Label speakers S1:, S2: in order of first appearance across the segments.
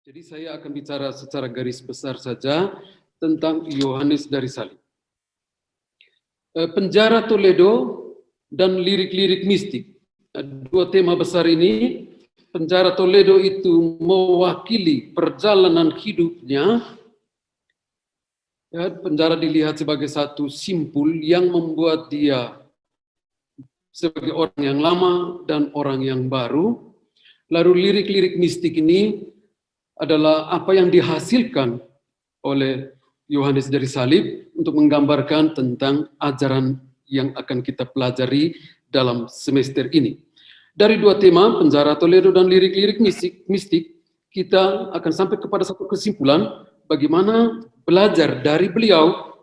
S1: Jadi saya akan bicara secara garis besar saja tentang Yohanes dari Salib. Penjara Toledo dan lirik-lirik mistik. Dua tema besar ini, penjara Toledo itu mewakili perjalanan hidupnya. Ya, penjara dilihat sebagai satu simpul yang membuat dia sebagai orang yang lama dan orang yang baru. Lalu lirik-lirik mistik ini adalah apa yang dihasilkan oleh Yohanes dari Salib untuk menggambarkan tentang ajaran yang akan kita pelajari dalam semester ini. Dari dua tema, penjara Toledo dan lirik-lirik mistik, kita akan sampai kepada satu kesimpulan bagaimana belajar dari beliau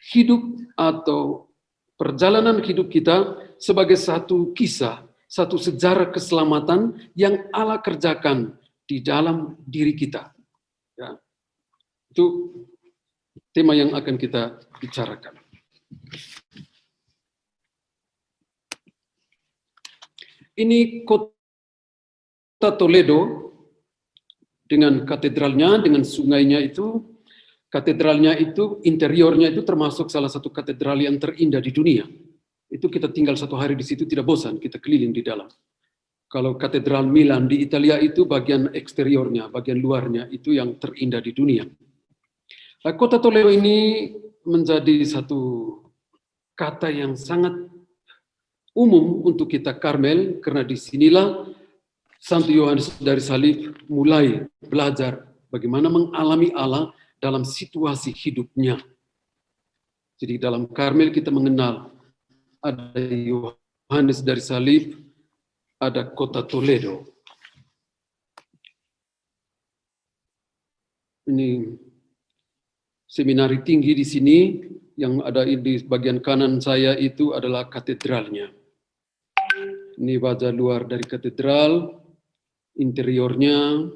S1: hidup atau perjalanan hidup kita sebagai satu kisah, satu sejarah keselamatan yang Allah kerjakan di dalam diri kita. Ya. Itu tema yang akan kita bicarakan. Ini kota Toledo dengan katedralnya, dengan sungainya itu. Katedralnya itu, interiornya itu termasuk salah satu katedral yang terindah di dunia. Itu kita tinggal satu hari di situ tidak bosan, kita keliling di dalam. Kalau katedral Milan di Italia itu bagian eksteriornya, bagian luarnya itu yang terindah di dunia. Nah, kota Toledo ini menjadi satu kata yang sangat umum untuk kita Karmel, karena disinilah Santo Yohanes dari Salib mulai belajar bagaimana mengalami Allah dalam situasi hidupnya. Jadi dalam Karmel kita mengenal ada Yohanes dari Salib, ada kota Toledo. Ini seminari tinggi di sini, yang ada di bagian kanan saya itu adalah katedralnya. Ini wajah luar dari katedral, interiornya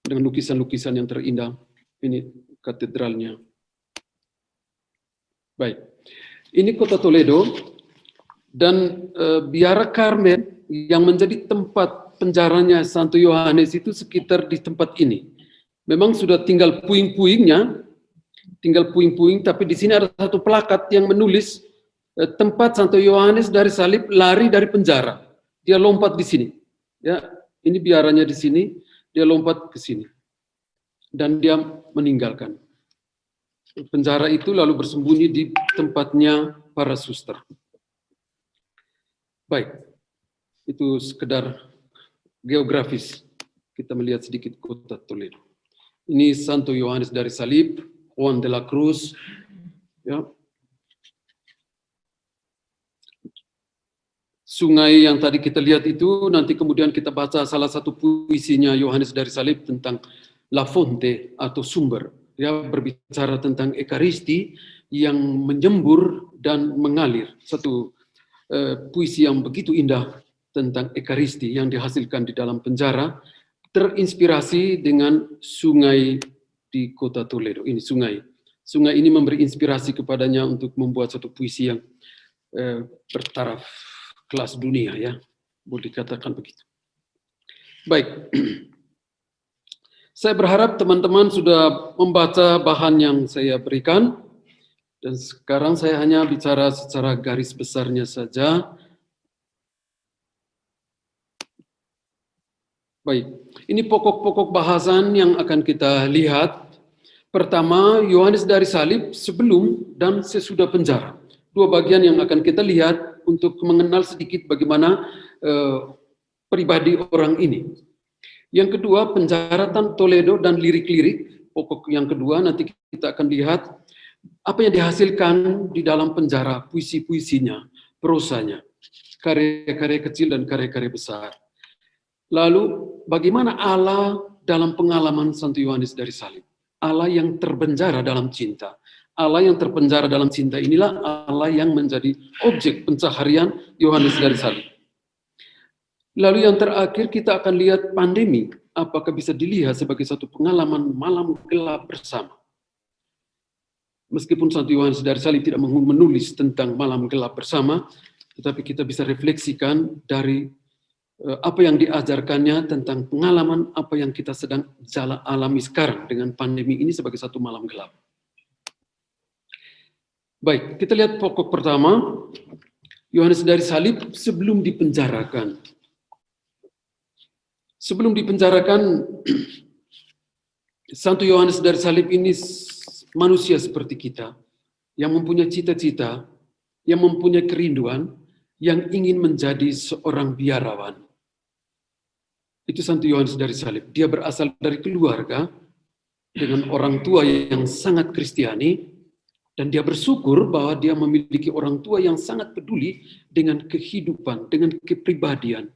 S1: dengan lukisan-lukisan yang terindah. Ini katedralnya. Baik, ini kota Toledo dan biara Karmel yang menjadi tempat penjaranya Santo Yohanes itu sekitar di tempat ini. Memang sudah tinggal puing-puingnya, tapi di sini ada satu plakat yang menulis tempat Santo Yohanes dari Salib lari dari penjara. Dia lompat di sini. Ya, ini biaranya di sini, dia lompat ke sini. Dan dia meninggalkan penjara itu lalu bersembunyi di tempatnya para suster. Baik, itu sekedar geografis. Kita melihat sedikit kota Toledo. Ini Santo Yohanes dari Salib, Juan de la Cruz. Ya. Sungai yang tadi kita lihat itu, nanti kemudian kita baca salah satu puisinya Yohanes dari Salib tentang La Fonte atau sumber. Dia berbicara tentang Ekaristi yang menyembur dan mengalir. Satu puisi yang begitu indah tentang Ekaristi yang dihasilkan di dalam penjara, terinspirasi dengan sungai di kota Toledo. Ini sungai. Sungai ini memberi inspirasi kepadanya untuk membuat satu puisi yang bertaraf kelas dunia, ya, boleh dikatakan begitu. Baik, saya berharap teman-teman sudah membaca bahan yang saya berikan. Dan sekarang saya hanya bicara secara garis besarnya saja. Baik, ini pokok-pokok bahasan yang akan kita lihat. Pertama, Yohanes dari Salib sebelum dan sesudah penjara. Dua bagian yang akan kita lihat untuk mengenal sedikit bagaimana pribadi orang ini. Yang kedua, penjaratan Toledo dan lirik-lirik. Pokok yang kedua nanti kita akan lihat apa yang dihasilkan di dalam penjara, puisi-puisinya, prosanya, karya-karya kecil dan karya-karya besar. Lalu bagaimana Allah dalam pengalaman Santo Yohanes dari Salib? Allah yang terpenjara dalam cinta. Allah yang terpenjara dalam cinta inilah Allah yang menjadi objek pencaharian Yohanes dari Salib. Lalu yang terakhir kita akan lihat pandemi. Apakah bisa dilihat sebagai satu pengalaman malam gelap bersama? Meskipun Santo Yohanes dari Salib tidak menulis tentang malam gelap bersama, tetapi kita bisa refleksikan dari apa yang diajarkannya tentang pengalaman apa yang kita sedang alami sekarang dengan pandemi ini sebagai satu malam gelap. Baik, kita lihat pokok pertama, Yohanes dari Salib sebelum dipenjarakan. Sebelum dipenjarakan, Santo Yohanes dari Salib ini manusia seperti kita, yang mempunyai cita-cita, yang mempunyai kerinduan, yang ingin menjadi seorang biarawan. Itu Santo Yohanes dari Salib. Dia berasal dari keluarga dengan orang tua yang sangat Kristiani, dan dia bersyukur bahwa dia memiliki orang tua yang sangat peduli dengan kehidupan, dengan kepribadian.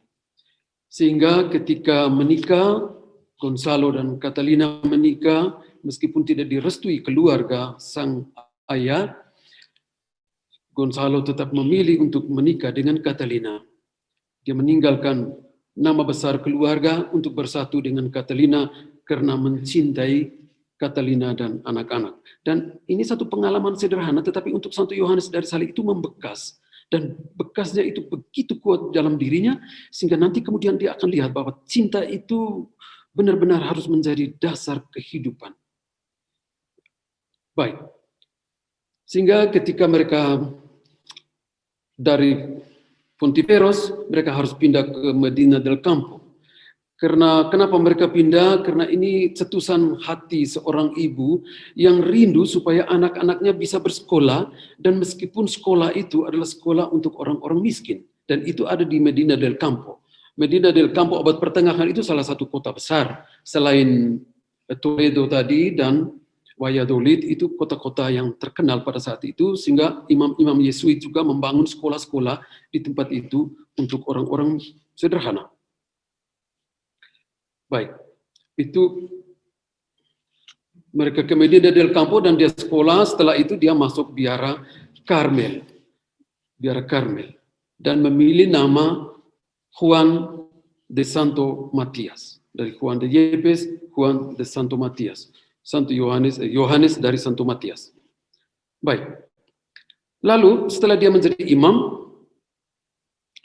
S1: Sehingga ketika menikah, Gonzalo dan Catalina menikah, meskipun tidak direstui keluarga sang ayah, Gonzalo tetap memilih untuk menikah dengan Catalina. Dia meninggalkan nama besar keluarga untuk bersatu dengan Catalina karena mencintai Catalina dan anak-anak. Dan ini satu pengalaman sederhana, tetapi untuk Santo Yohanes dari Salib itu membekas. Dan bekasnya itu begitu kuat dalam dirinya, sehingga nanti kemudian dia akan lihat bahwa cinta itu benar-benar harus menjadi dasar kehidupan. Baik. Sehingga ketika mereka dari Pontiveros, mereka harus pindah ke Medina del Campo. Kenapa mereka pindah? Karena ini cetusan hati seorang ibu yang rindu supaya anak-anaknya bisa bersekolah, dan meskipun sekolah itu adalah sekolah untuk orang-orang miskin, dan itu ada di Medina del Campo. Medina del Campo abad pertengahan itu salah satu kota besar selain Toledo tadi dan Valladolid, itu kota-kota yang terkenal pada saat itu, sehingga imam-imam Yesuit juga membangun sekolah-sekolah di tempat itu untuk orang-orang sederhana. Baik, itu mereka ke Medina del Campo dan dia sekolah, setelah itu dia masuk biara Carmel, dan memilih nama Juan de Santo Matias, dari Juan de Yepes, Juan de Santo Matias. Santo Yohanes dari Santo Matias. Baik. Lalu setelah dia menjadi imam,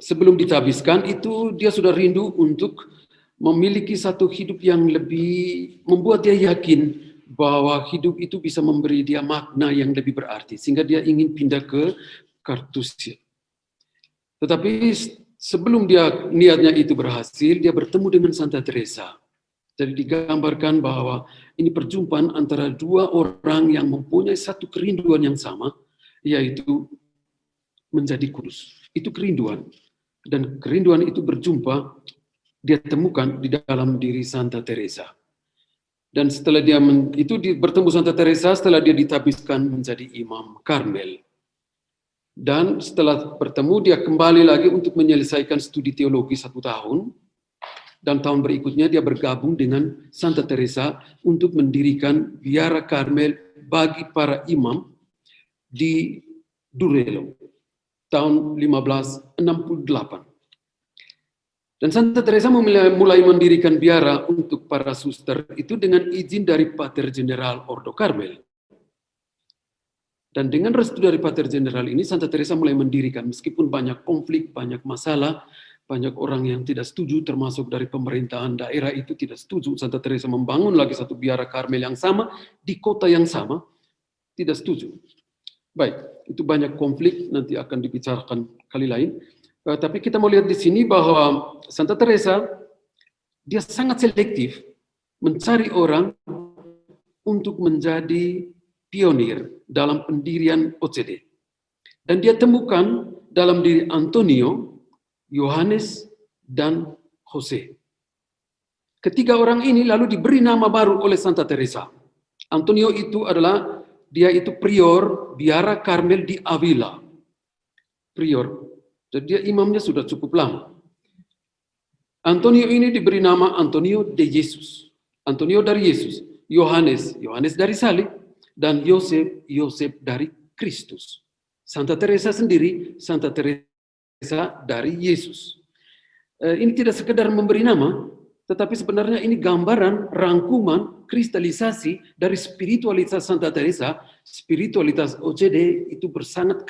S1: sebelum ditabiskan itu dia sudah rindu untuk memiliki satu hidup yang lebih membuat dia yakin bahwa hidup itu bisa memberi dia makna yang lebih berarti, sehingga dia ingin pindah ke Kartusia. Tetapi sebelum niatnya itu berhasil, dia bertemu dengan Santa Teresa. Jadi digambarkan bahwa ini perjumpaan antara dua orang yang mempunyai satu kerinduan yang sama, yaitu menjadi kudus. Itu kerinduan. Dan kerinduan itu berjumpa, dia temukan di dalam diri Santa Teresa. Dan setelah dia bertemu Santa Teresa, setelah dia ditabiskan menjadi imam Karmel. Dan setelah bertemu, dia kembali lagi untuk menyelesaikan studi teologi 1 tahun. Dan tahun berikutnya dia bergabung dengan Santa Teresa untuk mendirikan biara Karmel bagi para imam di Durrell tahun 1568. Dan Santa Teresa mulai mendirikan biara untuk para suster itu dengan izin dari Pater General Ordo Karmel. Dan dengan restu dari Pater General ini, Santa Teresa mulai mendirikan, meskipun banyak konflik, banyak masalah, banyak orang yang tidak setuju, termasuk dari pemerintahan daerah itu tidak setuju. Santa Teresa membangun lagi satu biara Karmel yang sama, di kota yang sama, tidak setuju. Baik, itu banyak konflik, nanti akan dibicarakan kali lain. Tapi kita mau lihat di sini bahwa Santa Teresa, dia sangat selektif mencari orang untuk menjadi pionir dalam pendirian OCD. Dan dia temukan dalam diri Antonio, Yohanes, dan Jose. Ketiga orang ini lalu diberi nama baru oleh Santa Teresa. Antonio itu dia itu prior biara Karmel di Avila. Prior. Jadi dia imamnya sudah cukup lama. Antonio ini diberi nama Antonio de Jesus. Antonio dari Yesus. Yohanes dari Salib. Dan Yosef dari Kristus. Santa Teresa sendiri, Santa Teresa dari Yesus. Ini tidak sekedar memberi nama, tetapi sebenarnya ini gambaran, rangkuman, kristalisasi dari spiritualitas Santa Teresa. Spiritualitas OCD itu bersangat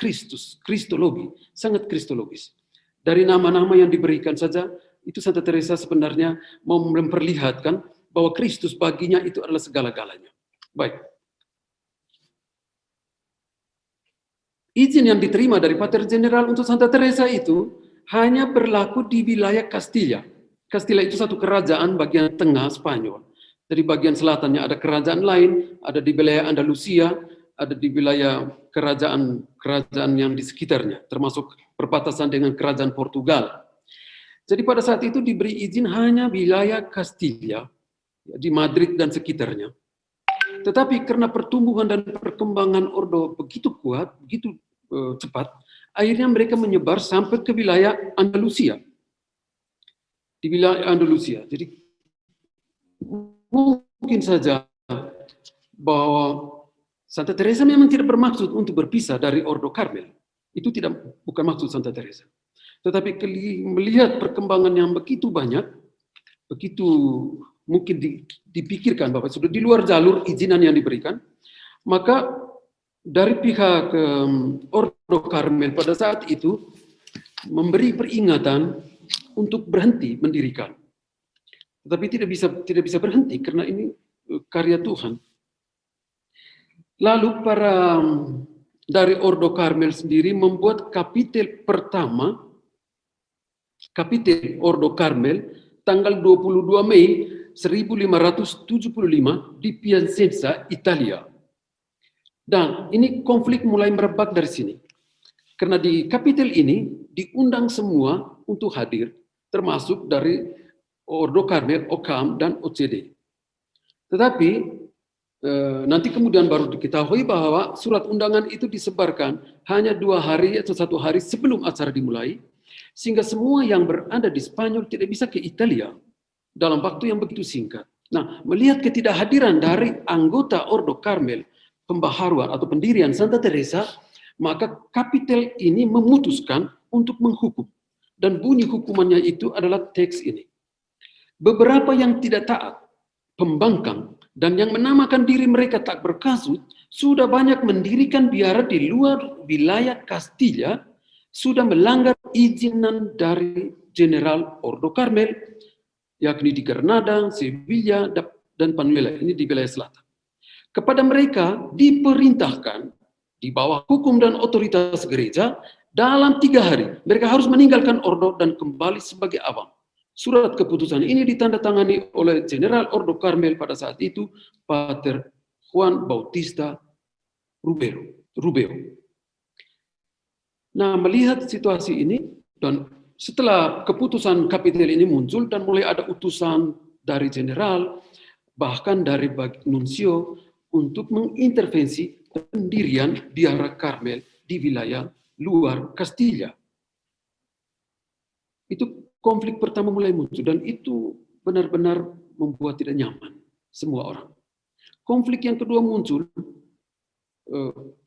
S1: kristologi, sangat kristologis. Dari nama-nama yang diberikan saja, Itu Santa Teresa sebenarnya mau memperlihatkan bahwa Kristus baginya itu adalah segala-galanya. Baik. Izin yang diterima dari Pater General untuk Santa Teresa itu hanya berlaku di wilayah Castilla. Castilla itu satu kerajaan bagian tengah Spanyol. Dari bagian selatannya ada kerajaan lain, ada di wilayah Andalusia, ada di wilayah kerajaan yang di sekitarnya, termasuk perbatasan dengan kerajaan Portugal. Jadi pada saat itu diberi izin hanya wilayah Castilla, di Madrid dan sekitarnya. Tetapi karena pertumbuhan dan perkembangan Ordo begitu kuat, begitu cepat, akhirnya mereka menyebar sampai ke wilayah Andalusia. Di wilayah Andalusia. Jadi mungkin saja bahwa Santa Teresa memang tidak bermaksud untuk berpisah dari Ordo Karmel. Itu bukan maksud Santa Teresa. Tetapi melihat perkembangan yang begitu banyak, begitu mungkin dipikirkan bahwa sudah di luar jalur izinan yang diberikan, maka dari pihak Ordo Karmel pada saat itu memberi peringatan untuk berhenti mendirikan. Tetapi tidak bisa berhenti karena ini karya Tuhan. Lalu para dari Ordo Karmel sendiri membuat kapitel pertama, kapitel Ordo Karmel tanggal 22 Mei 1575 di Piacenza, Italia. Dan ini konflik mulai merebak dari sini. Karena di kapitel ini diundang semua untuk hadir, termasuk dari Ordo Karmel, OKAM, dan OCD. Tetapi nanti kemudian baru diketahui bahwa surat undangan itu disebarkan hanya 2 hari atau 1 hari sebelum acara dimulai, sehingga semua yang berada di Spanyol tidak bisa ke Italia dalam waktu yang begitu singkat. Nah, melihat ketidakhadiran dari anggota Ordo Karmel, pembaharuan atau pendirian Santa Teresa, maka kapitel ini memutuskan untuk menghukum. Dan bunyi hukumannya itu adalah teks ini. Beberapa yang tidak taat, pembangkang, dan yang menamakan diri mereka tak berkasut, sudah banyak mendirikan biara di luar wilayah Castilla, sudah melanggar izinan dari General Ordo Karmel, yakni di Granada, Sevilla, dan Panuela, ini di wilayah selatan. Kepada mereka diperintahkan di bawah hukum dan otoritas gereja, dalam 3 hari mereka harus meninggalkan Ordo dan kembali sebagai awam. Surat keputusan ini ditandatangani oleh General Ordo Karmel pada saat itu, Pater Juan Bautista Rubeo. Nah, melihat situasi ini, dan setelah keputusan kapitel ini muncul dan mulai ada utusan dari General, bahkan dari nuncio, untuk mengintervensi pendirian biara Karmel di wilayah luar Castilla. Itu konflik pertama mulai muncul, dan itu benar-benar membuat tidak nyaman semua orang. Konflik yang kedua muncul,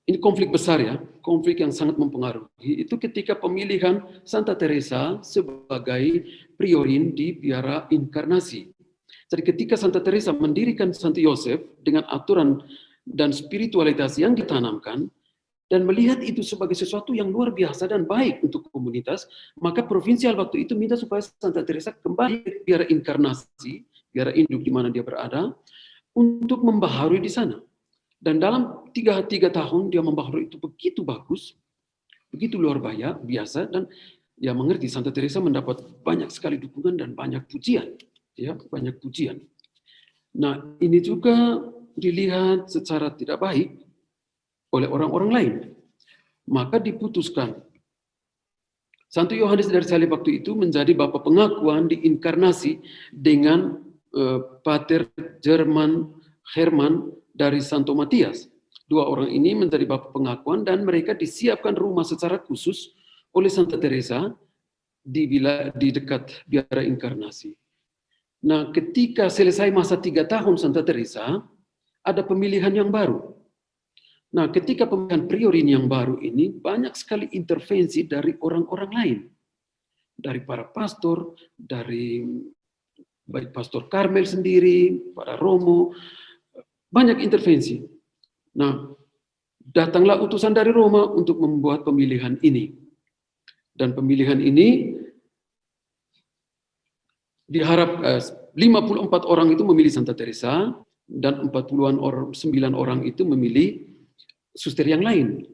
S1: ini konflik besar ya, konflik yang sangat mempengaruhi, itu ketika pemilihan Santa Teresa sebagai priorin di biara Inkarnasi. Jadi ketika Santa Teresa mendirikan Santo Yosef dengan aturan dan spiritualitas yang ditanamkan, dan melihat itu sebagai sesuatu yang luar biasa dan baik untuk komunitas, maka provinsial waktu itu minta supaya Santa Teresa kembali ke biara Inkarnasi, biara induk di mana dia berada, untuk membaharui di sana. Dan dalam 3 tahun dia membaharui itu begitu bagus, begitu luar biasa, dan ya mengerti Santa Teresa mendapat banyak sekali dukungan dan banyak pujian, ya banyak pujian. Nah, ini juga dilihat secara tidak baik oleh orang-orang lain. Maka diputuskan Santo Yohanes dari Salib waktu itu menjadi bapa pengakuan di Inkarnasi dengan Pater Herman dari Santo Matias. 2 orang ini menjadi bapa pengakuan, dan mereka disiapkan rumah secara khusus oleh Santa Teresa di dekat biara Inkarnasi. Nah, ketika selesai masa 3 tahun Santa Teresa, ada pemilihan yang baru. Nah, ketika pemilihan priorin yang baru ini, banyak sekali intervensi dari orang-orang lain. Dari para pastor, dari baik Pastor Karmel sendiri, para Romo, banyak intervensi. Nah, datanglah utusan dari Roma untuk membuat pemilihan ini. Dan pemilihan ini diharap 54 orang itu memilih Santa Teresa dan 9 orang itu memilih suster yang lain.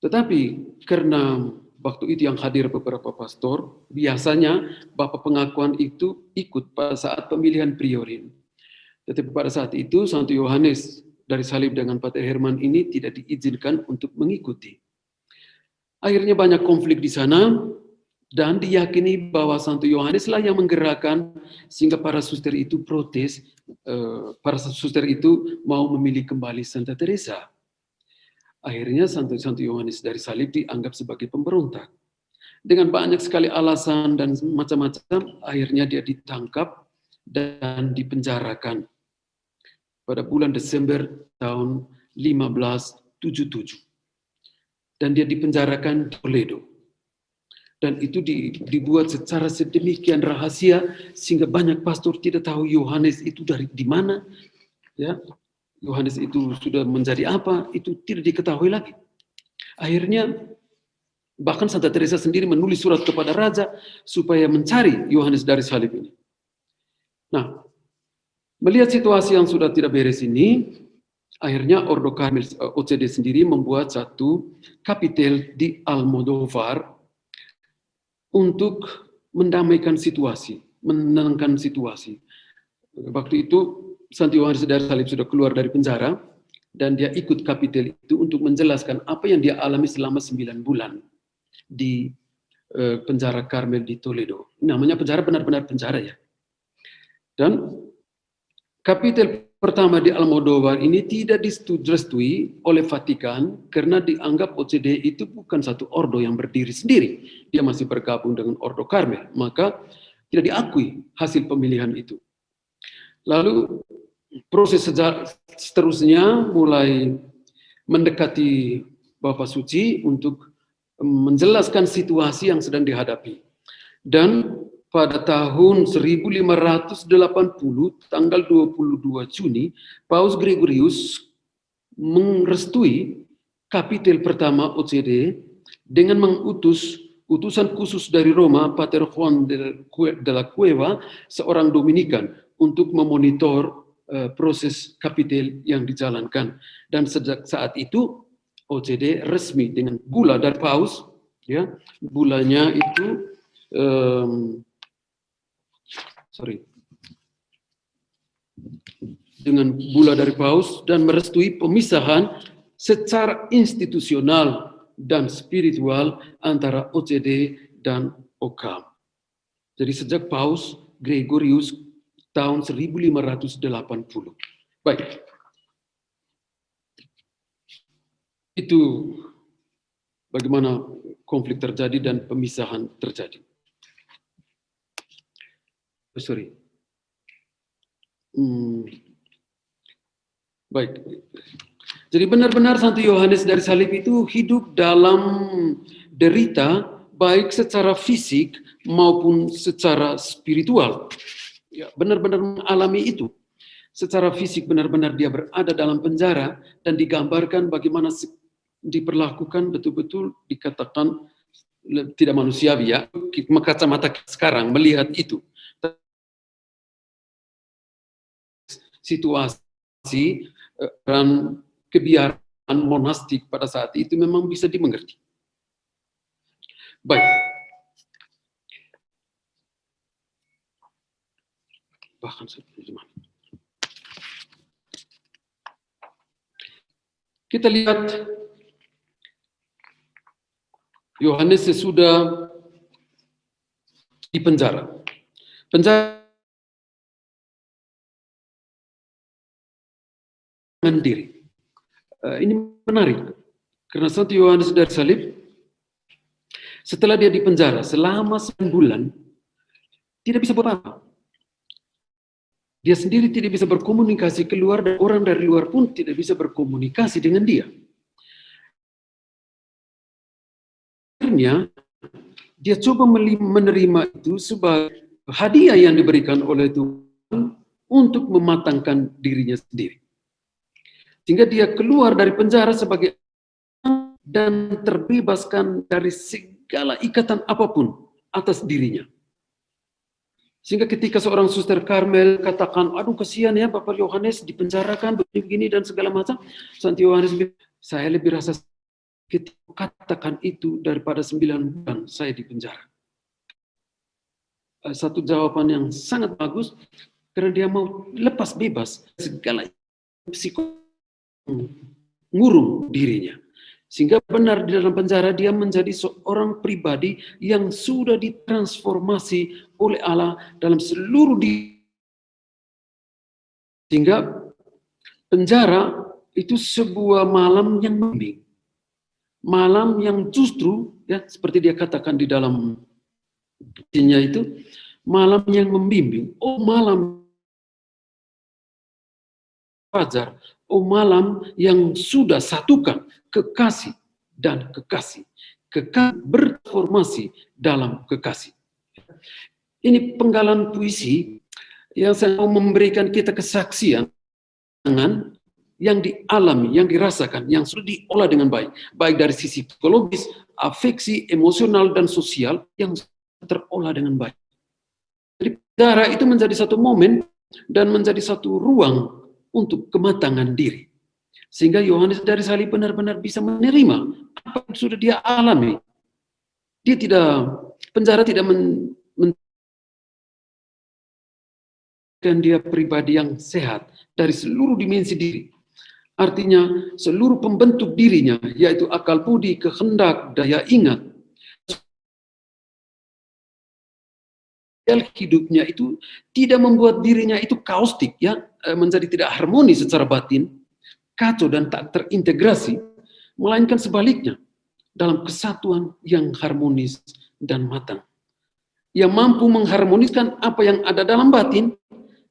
S1: Tetapi karena waktu itu yang hadir beberapa pastor, biasanya Bapak Pengakuan itu ikut pada saat pemilihan priorin. Tetapi pada saat itu Santo Yohanes dari Salib dengan Pater Herman ini tidak diizinkan untuk mengikuti. Akhirnya banyak konflik di sana dan diyakini bahwa Santo Yohanes lah yang menggerakkan sehingga para suster itu protes, para suster itu mau memilih kembali Santa Teresa. Akhirnya Santo Yohanes dari Salib dianggap sebagai pemberontak. Dengan banyak sekali alasan dan macam-macam, akhirnya dia ditangkap dan dipenjarakan pada bulan Desember tahun 1577. Dan dia dipenjarakan di Toledo. Dan itu dibuat secara sedemikian rahasia sehingga banyak pastor tidak tahu Yohanes itu di mana, ya. Yohanes itu sudah menjadi apa, itu tidak diketahui lagi. Akhirnya bahkan Santa Teresa sendiri menulis surat kepada raja supaya mencari Yohanes dari Salib ini. Nah, melihat situasi yang sudah tidak beres ini, akhirnya Ordo Karmel OCD sendiri membuat satu kapitel di Almodovar untuk mendamaikan situasi, menenangkan situasi. Waktu itu Santo Yohanes dari Salib sudah keluar dari penjara dan dia ikut kapitel itu untuk menjelaskan apa yang dia alami selama 9 bulan di penjara Karmel di Toledo. Namanya penjara benar-benar penjara ya. Dan kapitel pertama di Almodovar ini tidak direstui oleh Vatikan karena dianggap OCD itu bukan satu ordo yang berdiri sendiri. Dia masih bergabung dengan Ordo Karmel, maka tidak diakui hasil pemilihan itu. Lalu proses seterusnya mulai mendekati Bapak Suci untuk menjelaskan situasi yang sedang dihadapi. Dan pada tahun 1580, tanggal 22 Juni, Paus Gregorius merestui kapitel pertama OCD dengan mengutus utusan khusus dari Roma, Pater Juan de la Cueva, seorang Dominikan, untuk memonitor proses kapitel yang dijalankan. Dan sejak saat itu OCD resmi dengan bula dari Paus, ya, bulanya itu dengan bula dari Paus dan merestui pemisahan secara institusional dan spiritual antara OCD dan OKAM. Jadi sejak Paus Gregorius tahun 1580. Baik. Itu bagaimana konflik terjadi dan pemisahan terjadi. Baik. Jadi benar-benar Santo Yohanes dari Salib itu hidup dalam derita baik secara fisik maupun secara spiritual. Ya, benar-benar mengalami itu. Secara fisik benar-benar dia berada dalam penjara dan digambarkan bagaimana diperlakukan betul-betul dikatakan tidak manusiawi ya. Kacamata sekarang melihat itu. Situasi dan kebiasaan monastik pada saat itu memang bisa dimengerti. Baik. Bahkan kita lihat Yohanes sesudah di penjara. Diri. Ini menarik karena Santo Yohanes dari Salib setelah dia di penjara selama 9 bulan tidak bisa buat apa. Dia sendiri tidak bisa berkomunikasi keluar dan orang dari luar pun tidak bisa berkomunikasi dengan dia. Akhirnya dia coba menerima itu sebagai hadiah yang diberikan oleh Tuhan untuk mematangkan dirinya sendiri. Sehingga dia keluar dari penjara sebagai dan terbebaskan dari segala ikatan apapun atas dirinya. Sehingga ketika seorang suster Karmel katakan, aduh kasihan ya Bapak Yohanes dipenjarakan begini dan segala macam, Santo Yohanes bilang, saya lebih rasa ketika katakan itu daripada 9 bulan saya di penjara. Satu jawaban yang sangat bagus, karena dia mau lepas bebas segala psiko ngurung dirinya. Sehingga benar di dalam penjara dia menjadi seorang pribadi yang sudah ditransformasi oleh Allah dalam seluruh diri. Sehingga penjara itu sebuah malam yang membimbing. Malam yang justru, ya seperti dia katakan di dalam bukunya itu, malam yang membimbing. Oh malam fajar, oh malam yang sudah satukan kekasih dan kekasih. Kekasih bertransformasi dalam kekasih. Ini penggalan puisi yang saya mau memberikan kita kesaksian yang dialami, yang dirasakan, yang sudah diolah dengan baik. Baik dari sisi psikologis, afeksi, emosional, dan sosial yang terolah dengan baik. Jadi penjara itu menjadi satu momen dan menjadi satu ruang untuk kematangan diri. Sehingga Yohanes dari Salib benar-benar bisa menerima apa yang sudah dia alami. Dia tidak, penjara tidak menjadikan dia pribadi yang sehat dari seluruh dimensi diri. Artinya seluruh pembentuk dirinya, yaitu akal budi, kehendak, daya ingat, hidupnya itu tidak membuat dirinya itu kaustik, ya, menjadi tidak harmonis secara batin, kacau dan tak terintegrasi, melainkan sebaliknya dalam kesatuan yang harmonis dan matang. Yang mampu mengharmoniskan apa yang ada dalam batin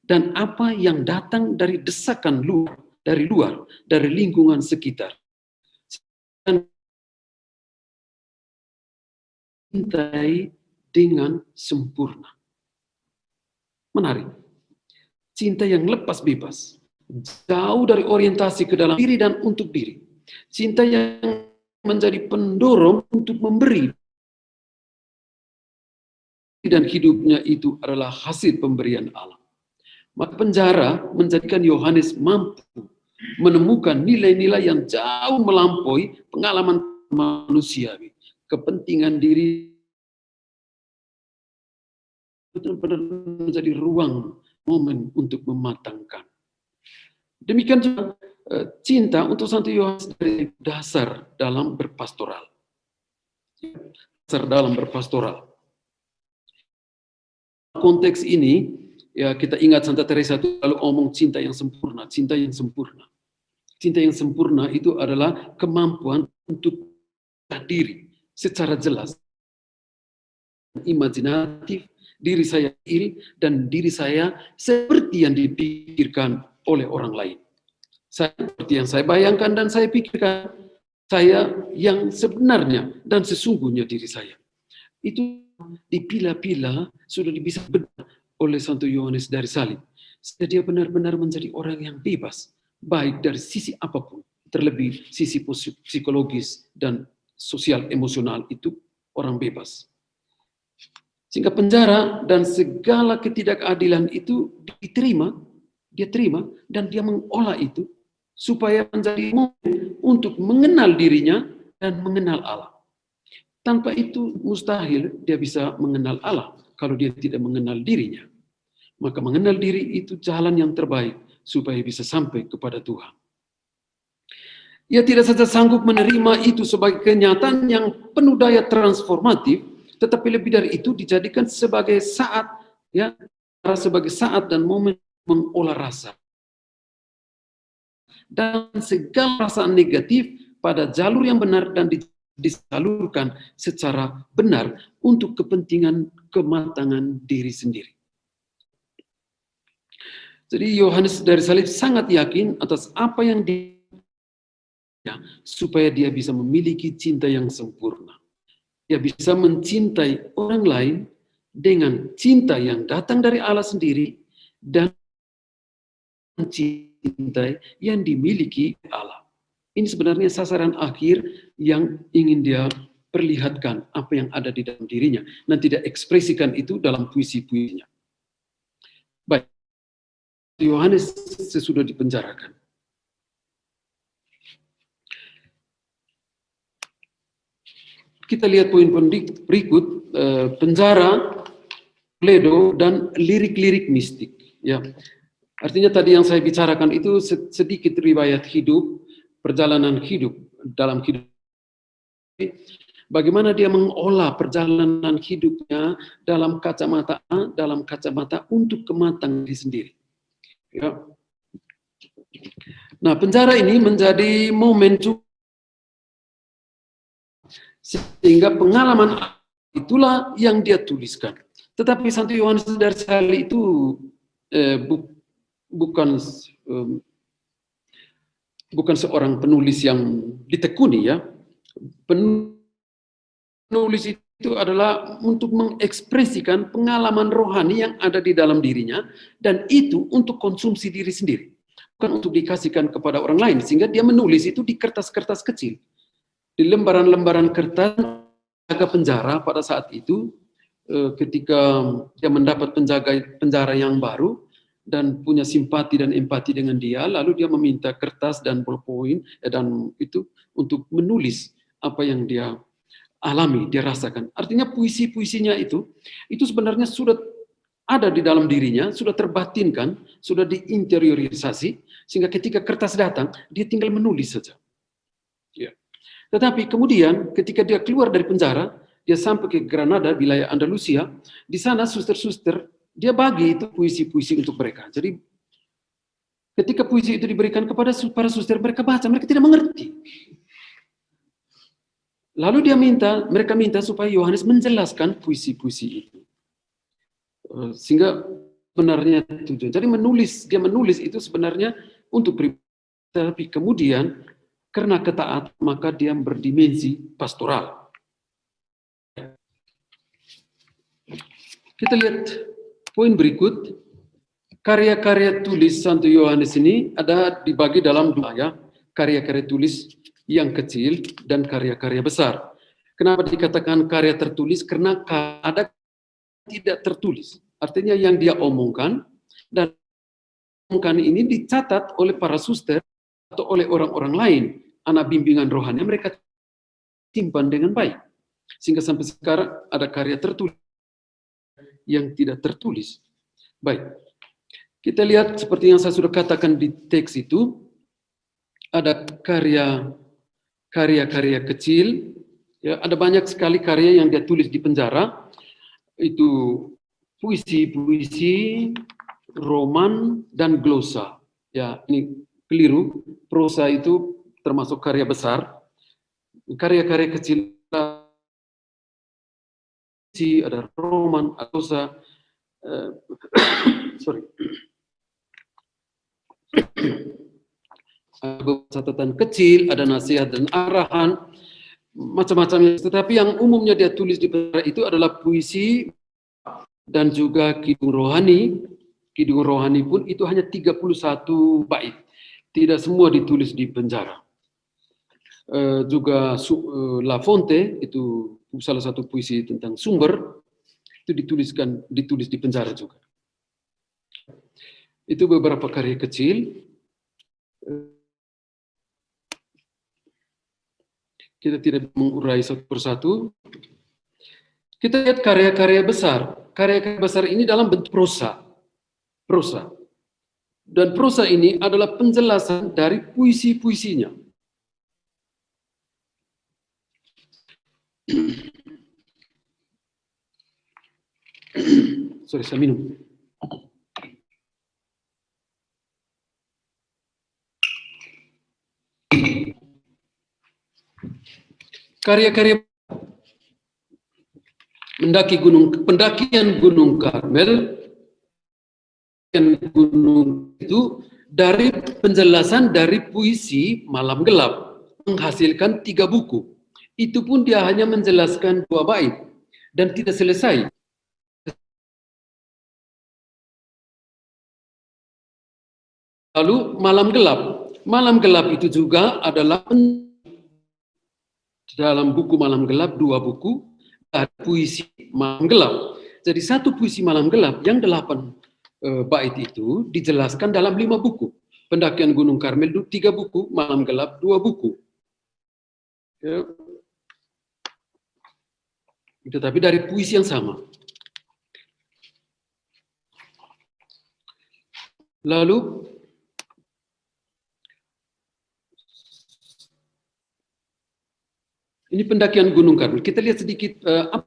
S1: dan apa yang datang dari desakan luar, dari lingkungan sekitar. Cintai dengan sempurna. Menarik. Cinta yang lepas bebas. Jauh dari orientasi ke dalam diri dan untuk diri. Cinta yang menjadi pendorong untuk memberi. Dan hidupnya itu adalah hasil pemberian Allah. Maka penjara menjadikan Yohanes mampu menemukan nilai-nilai yang jauh melampaui pengalaman manusiawi. Kepentingan diri benar-benar menjadi ruang momen untuk mematangkan. Demikian juga cinta untuk Santo Yohanes dari dasar dalam berpastoral. Dasar dalam berpastoral. Konteks ini, ya kita ingat Santa Teresa itu lalu ngomong cinta yang sempurna, cinta yang sempurna. Cinta yang sempurna itu adalah kemampuan untuk diri secara jelas, imajinatif, diri saya iri dan diri saya seperti yang dipikirkan oleh orang lain. Saya seperti yang saya bayangkan dan saya pikirkan, saya yang sebenarnya dan sesungguhnya diri saya. Itu dipilah-pilah sudah bisa benar oleh Santo Yohanes dari Salib. Sehingga dia benar-benar menjadi orang yang bebas, baik dari sisi apapun, terlebih sisi psikologis dan sosial emosional itu orang bebas. Sehingga penjara dan segala ketidakadilan itu dia terima dan dia mengolah itu supaya menjadi momen untuk mengenal dirinya dan mengenal Allah. Tanpa itu mustahil dia bisa mengenal Allah kalau dia tidak mengenal dirinya. Maka mengenal diri itu jalan yang terbaik supaya bisa sampai kepada Tuhan. Ia tidak saja sanggup menerima itu sebagai kenyataan yang penuh daya transformatif, tetapi lebih dari itu dijadikan sebagai saat, ya, sebagai saat dan momen mengolah rasa. Dan segala perasaan negatif pada jalur yang benar dan disalurkan secara benar untuk kepentingan kematangan diri sendiri. Jadi Yohanes dari Salib sangat yakin atas apa yang dia supaya dia bisa memiliki cinta yang sempurna. Dia bisa mencintai orang lain dengan cinta yang datang dari Allah sendiri dan mencintai yang dimiliki Allah. Ini sebenarnya sasaran akhir yang ingin dia perlihatkan apa yang ada di dalam dirinya dan tidak ekspresikan itu dalam puisi-puisinya. Yohanes sesudah dipenjarakan. Kita lihat poin-poin berikut, penjara, pledo, dan lirik-lirik mistik. Ya, artinya tadi yang saya bicarakan itu sedikit riwayat hidup, perjalanan hidup dalam hidup. Bagaimana dia mengolah perjalanan hidupnya dalam kacamata untuk kematangan diri sendiri. Ya. Nah, penjara ini menjadi momen sehingga pengalaman itulah yang dia tuliskan. Tetapi Santo Yohanes dari Salib itu bukan seorang penulis yang ditekuni, ya. Penulis itu adalah untuk mengekspresikan pengalaman rohani yang ada di dalam dirinya, dan itu untuk konsumsi diri sendiri, bukan untuk dikasihkan kepada orang lain. Sehingga dia menulis itu di kertas-kertas kecil, di lembaran-lembaran kertas. Penjaga penjara pada saat itu, ketika dia mendapat penjara yang baru dan punya simpati dan empati dengan dia, lalu dia meminta kertas dan ballpoint dan itu untuk menulis apa yang dia alami, dia rasakan. Artinya puisi-puisinya itu sebenarnya sudah ada di dalam dirinya, sudah terbatinkan, sudah diinteriorisasi, sehingga ketika kertas datang, dia tinggal menulis saja. Ya. Tetapi kemudian ketika dia keluar dari penjara, dia sampai ke Granada, wilayah Andalusia. Di sana suster-suster, dia bagi itu puisi-puisi untuk mereka. Jadi ketika puisi itu diberikan kepada para suster, mereka baca, mereka tidak mengerti. Lalu mereka minta supaya Yohanes menjelaskan puisi-puisi itu. Sehingga benarnya tujuan. Jadi dia menulis itu sebenarnya untuk pribadi, tapi kemudian karena ketaatan maka dia berdimensi pastoral. Kita lihat poin berikut. Karya-karya tulis Santo Yohanes ini ada dibagi dalam dua, ya. Karya-karya tulis yang kecil dan karya-karya besar. Kenapa dikatakan karya tertulis? Karena ada tidak tertulis. Artinya yang dia omongkan, dan omongkan ini dicatat oleh para suster atau oleh orang-orang lain, anak bimbingan rohani, mereka simpan dengan baik. Sehingga sampai sekarang ada karya tertulis yang tidak tertulis. Baik. Kita lihat seperti yang saya sudah katakan di teks itu, ada karya-karya kecil, ya, ada banyak sekali karya yang dia tulis di penjara. Itu puisi-puisi, roman, dan glosa. Ya, ini keliru. Prosa itu termasuk karya besar. Karya-karya kecil, ada roman, glosa, ada catatan kecil, ada nasihat dan arahan, macam-macam. Tetapi yang umumnya dia tulis di penjara itu adalah puisi dan juga kidung rohani. Kidung rohani pun itu hanya 31 bait. Tidak semua ditulis di penjara. Juga La Fonte, itu salah satu puisi tentang sumber, itu ditulis di penjara juga. Itu beberapa karya kecil. Kita tidak mengurai satu persatu. Kita lihat karya-karya besar. Karya-karya besar ini dalam bentuk prosa. Dan prosa ini adalah penjelasan dari puisi-puisinya. Sorry, saya minum. Karya-karya pendakian Gunung Karmel, gunung itu dari penjelasan dari puisi Malam Gelap menghasilkan 3 buku. Itu pun dia hanya menjelaskan 2 bait dan tidak selesai. Lalu Malam Gelap itu juga adalah dalam buku Malam Gelap 2 buku ada puisi Malam Gelap. Jadi 1 puisi Malam Gelap yang 8 bait itu dijelaskan dalam 5 buku. Pendakian Gunung Karmel 3 buku, Malam Gelap 2 buku. Ya. Tetapi dari puisi yang sama. Lalu ini pendakian Gunung Karmel. Kita lihat sedikit apa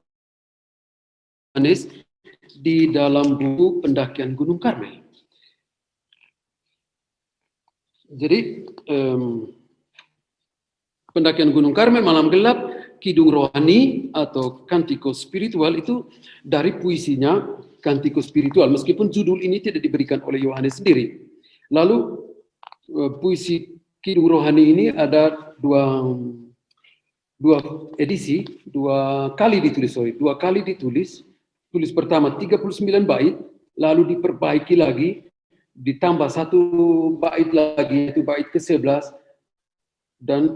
S1: di dalam buku pendakian Gunung Karmel. Jadi pendakian Gunung Karmel, Malam Gelap, Kidung Rohani atau Kantiko Spiritual itu dari puisinya Kantiko Spiritual, meskipun judul ini tidak diberikan oleh Yohanes sendiri. Lalu puisi Kidung Rohani ini ada dua edisi, 2 kali ditulis. Tulis pertama 39 bait, lalu diperbaiki lagi, ditambah 1 bait lagi, itu bait ke-11, dan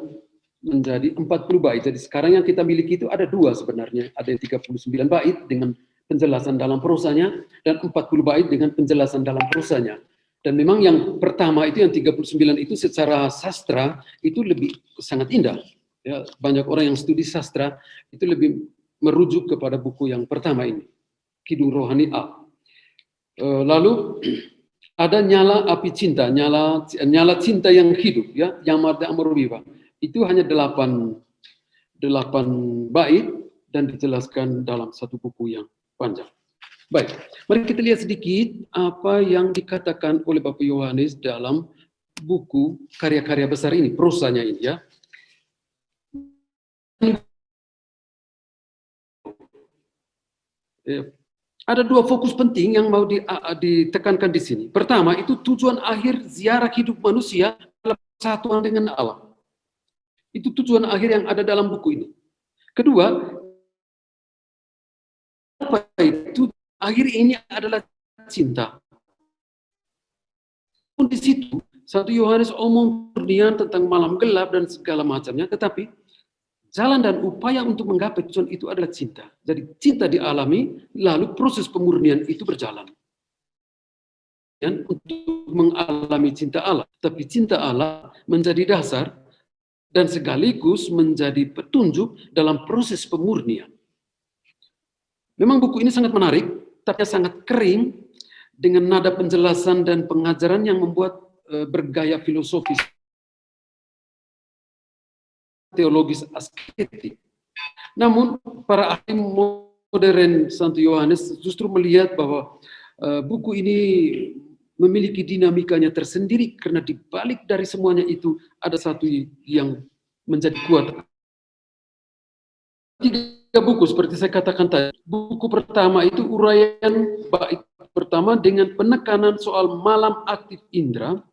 S1: menjadi 40 bait. Jadi sekarang yang kita miliki itu ada 2 sebenarnya. Ada yang 39 bait dengan penjelasan dalam prosanya, dan 40 bait dengan penjelasan dalam prosanya. Dan memang yang pertama itu, yang 39 itu secara sastra, itu lebih sangat indah. Ya, banyak orang yang studi sastra, itu lebih merujuk kepada buku yang pertama ini, Kidung Rohani A. Lalu ada Nyala Api Cinta, nyala cinta yang hidup, ya, Yamada Amorwiwa. Itu hanya 8 bait dan dijelaskan dalam satu buku yang panjang. Baik, mari kita lihat sedikit apa yang dikatakan oleh Bapak Yohanes dalam buku karya-karya besar ini, prosanya ini, ya. Ada 2 fokus penting yang mau ditekankan di sini. Pertama, itu tujuan akhir ziarah hidup manusia adalah persatuan dengan Allah. Itu tujuan akhir yang ada dalam buku ini. Kedua, apa itu? Akhir ini adalah cinta. Di situ 1 Yohanes omong murnian tentang malam gelap dan segala macamnya, tetapi jalan dan upaya untuk menggapai tujuan itu adalah cinta. Jadi cinta dialami, lalu proses pemurnian itu berjalan. Dan untuk mengalami cinta Allah, tapi cinta Allah menjadi dasar dan sekaligus menjadi petunjuk dalam proses pemurnian. Memang buku ini sangat menarik, tapi sangat kering dengan nada penjelasan dan pengajaran yang membuat bergaya filosofis, teologis, asketik. Namun para ahli modern Santo Yohanes justru melihat bahwa buku ini memiliki dinamikanya tersendiri, karena di balik dari semuanya itu ada satu yang menjadi kuat. 3 buku seperti saya katakan tadi. Buku pertama itu uraian bait pertama dengan penekanan soal malam aktif indera.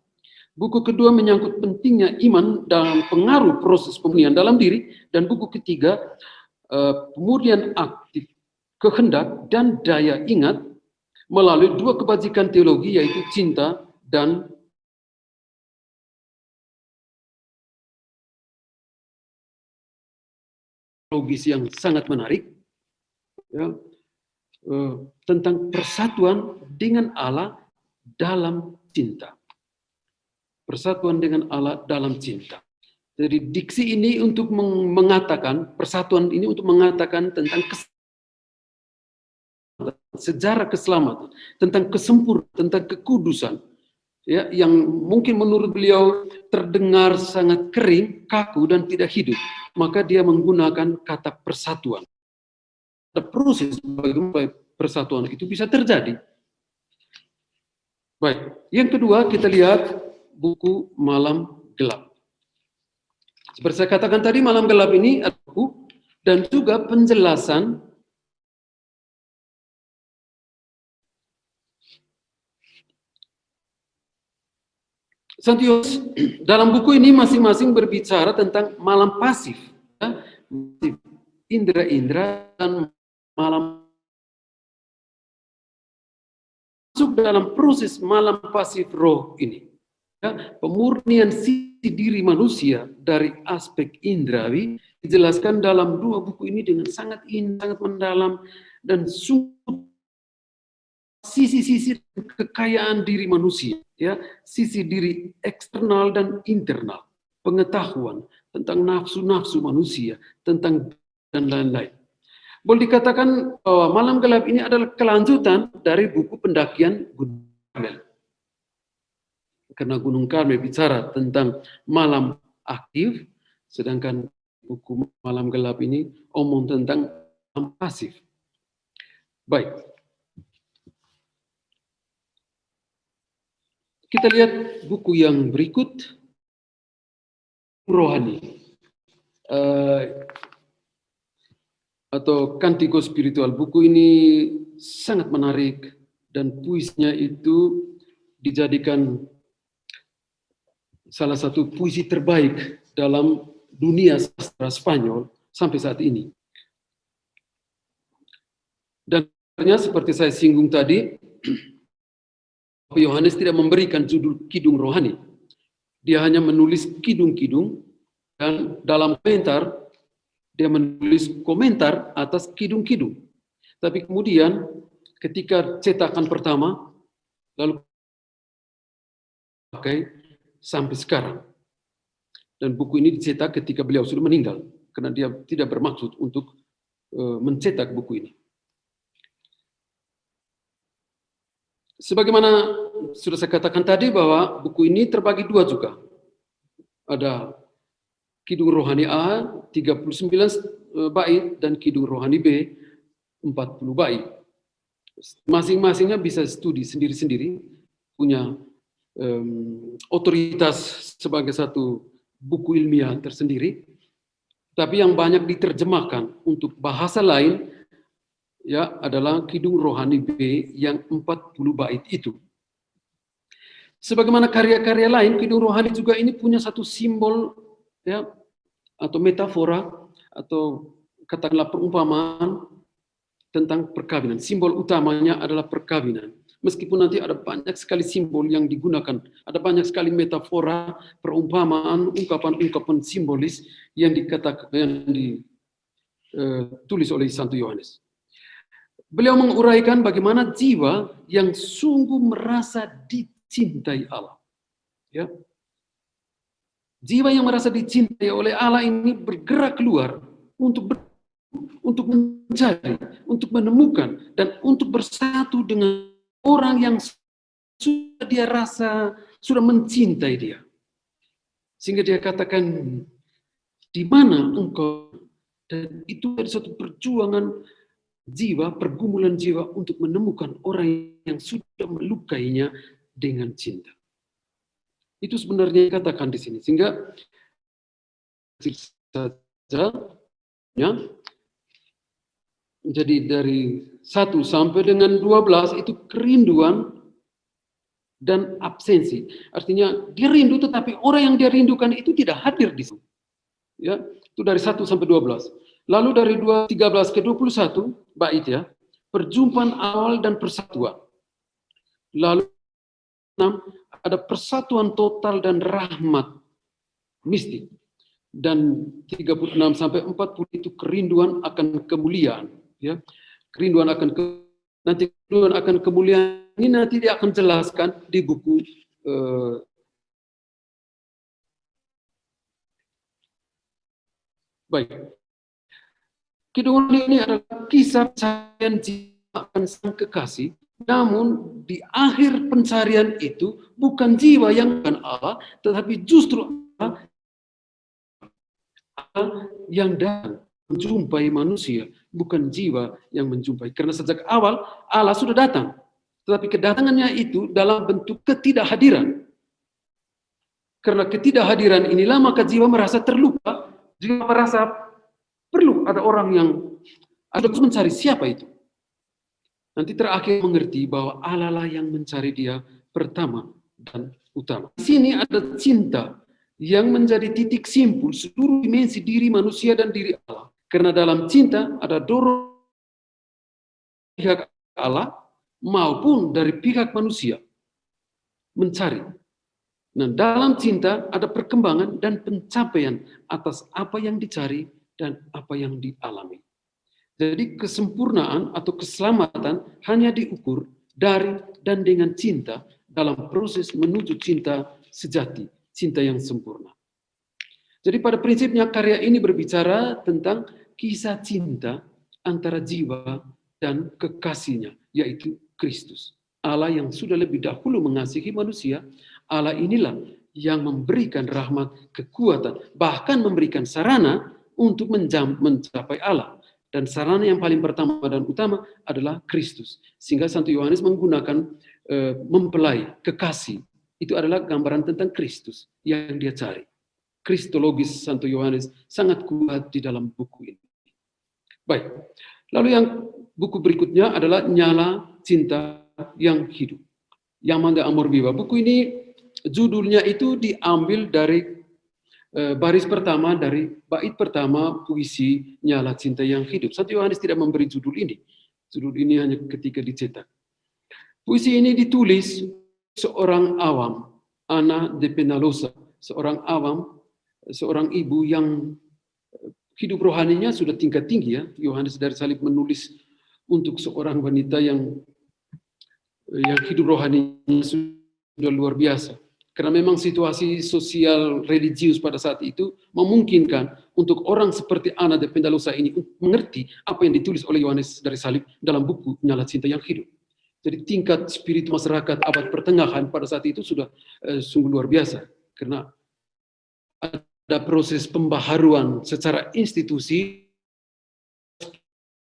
S1: Buku kedua menyangkut pentingnya iman dalam pengaruh proses pemurnian dalam diri, dan buku ketiga pemurnian aktif kehendak dan daya ingat melalui 2 kebajikan teologi, yaitu cinta dan logis yang sangat menarik, ya, tentang persatuan dengan Allah dalam cinta. Persatuan dengan Allah dalam cinta. Jadi diksi ini untuk mengatakan, persatuan ini untuk mengatakan tentang sejarah keselamatan, tentang kesempurnaan, tentang kekudusan, ya, yang mungkin menurut beliau terdengar sangat kering, kaku, dan tidak hidup. Maka dia menggunakan kata persatuan. Ada proses bagaimana persatuan itu bisa terjadi. Baik, yang kedua kita lihat buku Malam Gelap. Seperti saya katakan tadi, Malam Gelap ini adalah buku dan juga penjelasan Santo Yohanes. Dalam buku ini masing-masing berbicara tentang malam pasif, ya, indera-indera dan malam masuk dalam proses malam pasif roh ini. Ya, pemurnian sisi diri manusia dari aspek indrawi dijelaskan dalam 2 buku ini dengan sangat mendalam, dan sisi-sisi kekayaan diri manusia, ya, sisi diri eksternal dan internal, pengetahuan tentang nafsu-nafsu manusia, tentang dan lain-lain. Boleh dikatakan bahwa Malam Gelap ini adalah kelanjutan dari buku pendakian Gunung Karmel. Karena Gunung Karmel bicara tentang malam aktif, sedangkan buku Malam Gelap ini omong tentang malam pasif. Baik. Kita lihat buku yang berikut, Rohani. Atau Cantico Spiritual. Buku ini sangat menarik dan puisinya itu dijadikan salah satu puisi terbaik dalam dunia sastra Spanyol sampai saat ini. Dan seperti saya singgung tadi, Yohanes tidak memberikan judul Kidung Rohani. Dia hanya menulis kidung-kidung dan dalam komentar dia menulis komentar atas kidung-kidung. Tapi kemudian ketika cetakan pertama lalu pakai sampai sekarang. Dan buku ini dicetak ketika beliau sudah meninggal karena dia tidak bermaksud untuk mencetak buku ini. Sebagaimana sudah saya katakan tadi bahwa buku ini terbagi dua juga. Ada Kidung Rohani A 39 bait dan Kidung Rohani B 40 bait. Masing-masingnya bisa studi sendiri-sendiri, punya otoritas sebagai satu buku ilmiah tersendiri. Tapi yang banyak diterjemahkan untuk bahasa lain ya adalah Kidung Rohani B yang 40 bait itu. Sebagaimana karya-karya lain, Kidung Rohani juga ini punya satu simbol ya atau metafora atau katakanlah perumpamaan tentang perkawinan. Simbol utamanya adalah perkawinan. Meskipun nanti ada banyak sekali simbol yang digunakan, ada banyak sekali metafora, perumpamaan, ungkapan-ungkapan simbolis yang ditulis oleh Santo Yohanes. Beliau menguraikan bagaimana jiwa yang sungguh merasa dicintai Allah. Ya. Jiwa yang merasa dicintai oleh Allah ini bergerak keluar untuk mencari, untuk menemukan, dan untuk bersatu dengan orang yang sudah dia rasa sudah mencintai dia. Sehingga dia katakan, di mana engkau? Dan itu ada suatu perjuangan jiwa, pergumulan jiwa untuk menemukan orang yang sudah melukainya dengan cinta. Itu sebenarnya dikatakan di sini. Sehingga saja ya, jadi dari 1 sampai dengan 12 itu kerinduan dan absensi. Artinya dia rindu tetapi orang yang dia rindukan itu tidak hadir di situ. Ya, itu dari 1 sampai 12. Lalu dari 13 ke 21 bait ya, perjumpaan awal dan persatuan. Lalu 6 ada persatuan total dan rahmat mistik. Dan 36 sampai 40 itu kerinduan akan kemuliaan, ya. Kerinduan akan kemuliaan ini nanti dia akan jelaskan di buku baik. Kidung ini adalah kisah pencarian jiwa akan sang kekasih, namun di akhir pencarian itu bukan jiwa yang bukan Allah, tetapi justru Allah yang datang menjumpai manusia, bukan jiwa yang menjumpai. Karena sejak awal Allah sudah datang, tetapi kedatangannya itu dalam bentuk ketidakhadiran. Karena ketidakhadiran inilah maka jiwa merasa terluka, jiwa merasa perlu ada orang yang harus mencari siapa itu. Nanti terakhir mengerti bahwa Allah lah yang mencari dia pertama dan utama. Di sini ada cinta yang menjadi titik simpul seluruh dimensi diri manusia dan diri Allah. Karena dalam cinta ada dorong pihak Allah maupun dari pihak manusia mencari. Nah, dalam cinta ada perkembangan dan pencapaian atas apa yang dicari dan apa yang dialami. Jadi kesempurnaan atau keselamatan hanya diukur dari dan dengan cinta dalam proses menuju cinta sejati, cinta yang sempurna. Jadi pada prinsipnya karya ini berbicara tentang kisah cinta antara jiwa dan kekasihnya, yaitu Kristus. Allah yang sudah lebih dahulu mengasihi manusia, Allah inilah yang memberikan rahmat, kekuatan, bahkan memberikan sarana untuk mencapai Allah. Dan sarana yang paling pertama dan utama adalah Kristus. Sehingga Santo Yohanes menggunakan mempelai, kekasih. Itu adalah gambaran tentang Kristus yang dia cari. Kristologis Santo Yohanes sangat kuat di dalam buku ini. Baik, lalu yang buku berikutnya adalah Nyala Cinta yang Hidup, Llamada Amor Viva. Buku ini judulnya itu diambil dari baris pertama dari bait pertama puisi Nyala Cinta yang Hidup. Santo Yohanes tidak memberi judul ini. Judul ini hanya ketika dicetak. Puisi ini ditulis seorang awam, Ana de Penalosa, seorang awam, seorang ibu yang hidup rohaninya sudah tingkat tinggi ya. Yohanes dari Salib menulis untuk seorang wanita yang hidup rohaninya sudah luar biasa. Karena memang situasi sosial religius pada saat itu memungkinkan untuk orang seperti Ana de Penalosa ini mengerti apa yang ditulis oleh Yohanes dari Salib dalam buku Nyala Cinta yang Hidup. Jadi tingkat spiritu masyarakat abad pertengahan pada saat itu sudah sungguh luar biasa. Karena ada proses pembaharuan secara institusi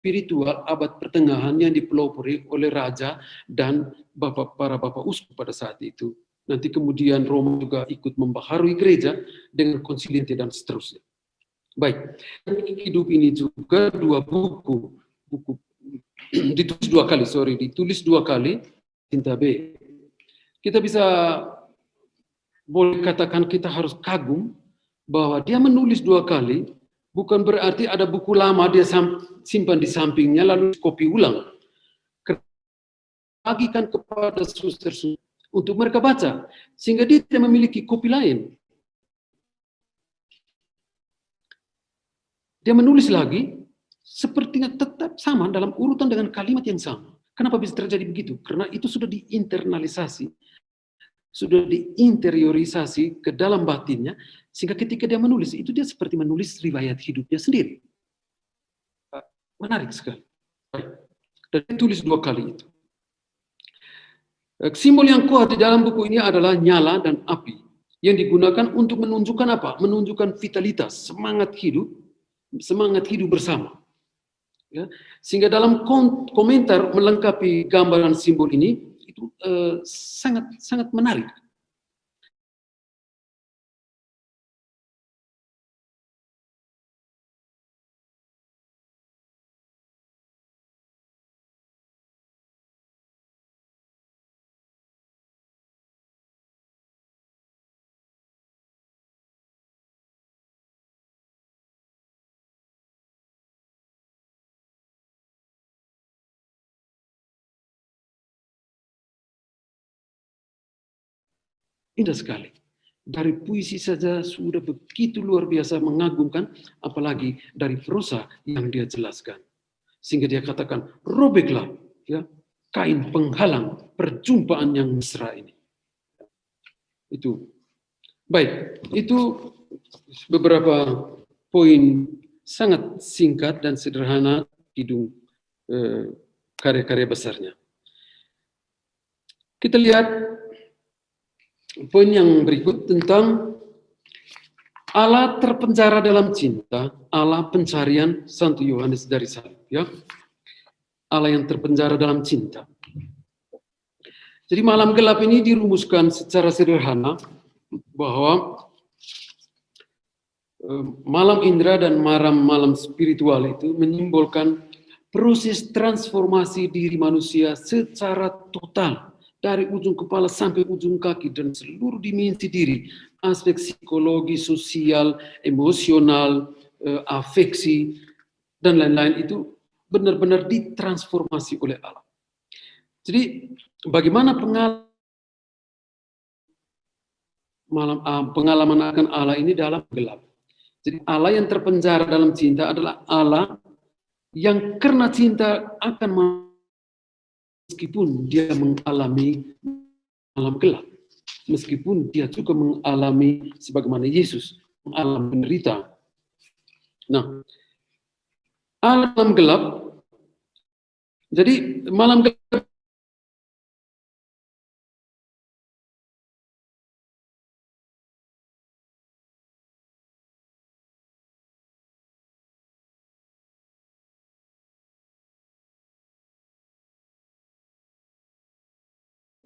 S1: spiritual abad pertengahan yang dipelopori oleh raja dan para bapak uskup pada saat itu. Nanti kemudian Roma juga ikut membaharui gereja dengan konsiliente dan seterusnya. Baik, hidup ini juga dua buku ditulis dua kali, Cinta B. Kita bisa boleh katakan kita harus kagum bahwa dia menulis dua kali, bukan berarti ada buku lama dia simpan di sampingnya lalu copy ulang. Bagikan kepada suster untuk mereka baca, sehingga dia tidak memiliki kopi lain. Dia menulis lagi, sepertinya tetap sama dalam urutan dengan kalimat yang sama. Kenapa bisa terjadi begitu? Karena itu sudah diinternalisasi, sudah diinteriorisasi ke dalam batinnya, sehingga ketika dia menulis, itu dia seperti menulis riwayat hidupnya sendiri. Menarik sekali. Dan dia tulis dua kali itu. Simbol yang kuat di dalam buku ini adalah nyala dan api, yang digunakan untuk menunjukkan apa? Menunjukkan vitalitas, semangat hidup bersama. Ya. Sehingga dalam komentar melengkapi gambaran simbol ini, itu sangat menarik. Indah sekali. Dari puisi saja sudah begitu luar biasa mengagumkan, apalagi dari prosa yang dia jelaskan. Sehingga dia katakan, robeklah ya, kain penghalang perjumpaan yang mesra ini. Itu. Baik, itu beberapa poin sangat singkat dan sederhana hidung karya-karya besarnya. Kita lihat poin yang berikut tentang Allah terpenjara dalam cinta, Allah pencarian Santo Yohanes dari Salib. Ya. Allah yang terpenjara dalam cinta. Jadi malam gelap ini dirumuskan secara sederhana bahwa malam indera dan malam spiritual itu menyimbolkan proses transformasi diri manusia secara total. Dari ujung kepala sampai ujung kaki dan seluruh dimensi diri, aspek psikologi, sosial, emosional, afeksi, dan lain-lain itu benar-benar ditransformasi oleh Allah. Jadi bagaimana pengalaman akan Allah ini dalam gelap. Jadi Allah yang terpenjara dalam cinta adalah Allah yang karena cinta akan meskipun dia mengalami malam gelap, meskipun dia juga mengalami sebagaimana Yesus mengalami penderitaan. Nah, alam gelap, jadi malam gelap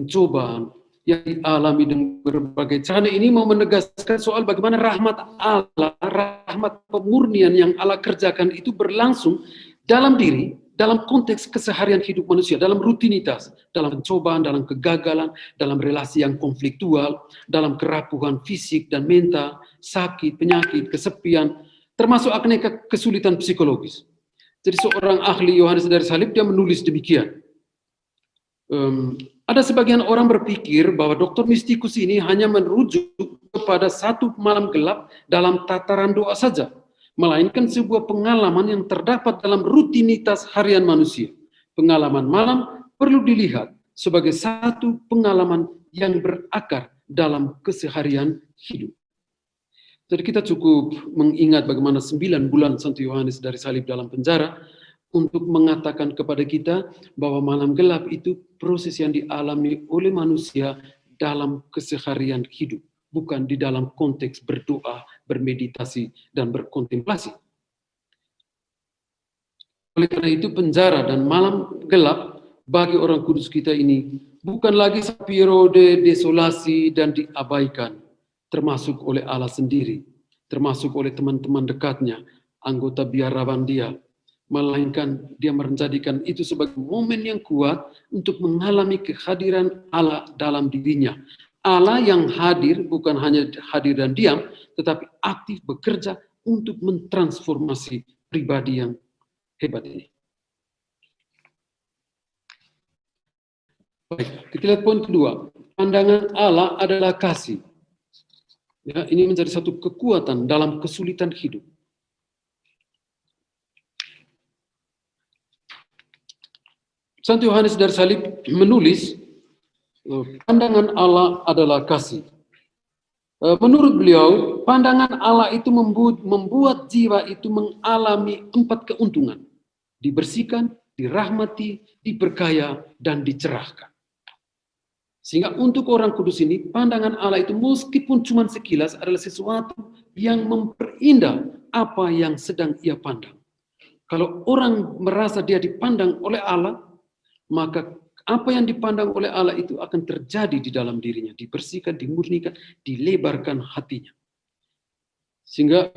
S1: pencobaan yang dialami dengan berbagai cara ini mau menegaskan soal bagaimana rahmat Allah, rahmat pemurnian yang Allah kerjakan itu berlangsung dalam diri, dalam konteks keseharian hidup manusia, dalam rutinitas, dalam pencobaan, dalam kegagalan, dalam relasi yang konfliktual, dalam kerapuhan fisik dan mental, sakit, penyakit, kesepian, termasuk aneka kesulitan psikologis. Jadi seorang ahli Yohanes dari Salib dia menulis demikian. Ada sebagian orang berpikir bahwa dokter mistikus ini hanya merujuk kepada satu malam gelap dalam tataran doa saja, melainkan sebuah pengalaman yang terdapat dalam rutinitas harian manusia. Pengalaman malam perlu dilihat sebagai satu pengalaman yang berakar dalam keseharian hidup. Jadi kita cukup mengingat bagaimana 9 bulan Santo Yohanes dari Salib dalam penjara untuk mengatakan kepada kita bahwa malam gelap itu proses yang dialami oleh manusia dalam keseharian hidup, bukan di dalam konteks berdoa, bermeditasi, dan berkontemplasi. Oleh karena itu penjara dan malam gelap bagi orang kudus kita ini bukan lagi periode desolasi dan diabaikan, termasuk oleh Allah sendiri, termasuk oleh teman-teman dekatnya, anggota biarawan dia, melainkan dia menjadikan itu sebagai momen yang kuat untuk mengalami kehadiran Allah dalam dirinya. Allah yang hadir bukan hanya hadir dan diam, tetapi aktif bekerja untuk mentransformasi pribadi yang hebat ini. Baik, kita lihat poin kedua. Pandangan Allah adalah kasih. Ya, ini menjadi satu kekuatan dalam kesulitan hidup. Santo Yohanes dari Salib menulis, pandangan Allah adalah kasih. Menurut beliau, pandangan Allah itu membuat jiwa itu mengalami 4 keuntungan. Dibersihkan, dirahmati, diberkaya, dan dicerahkan. Sehingga untuk orang kudus ini, pandangan Allah itu meskipun cuma sekilas adalah sesuatu yang memperindah apa yang sedang ia pandang. Kalau orang merasa dia dipandang oleh Allah, maka apa yang dipandang oleh Allah itu akan terjadi di dalam dirinya, dibersihkan, dimurnikan, dilebarkan hatinya. Sehingga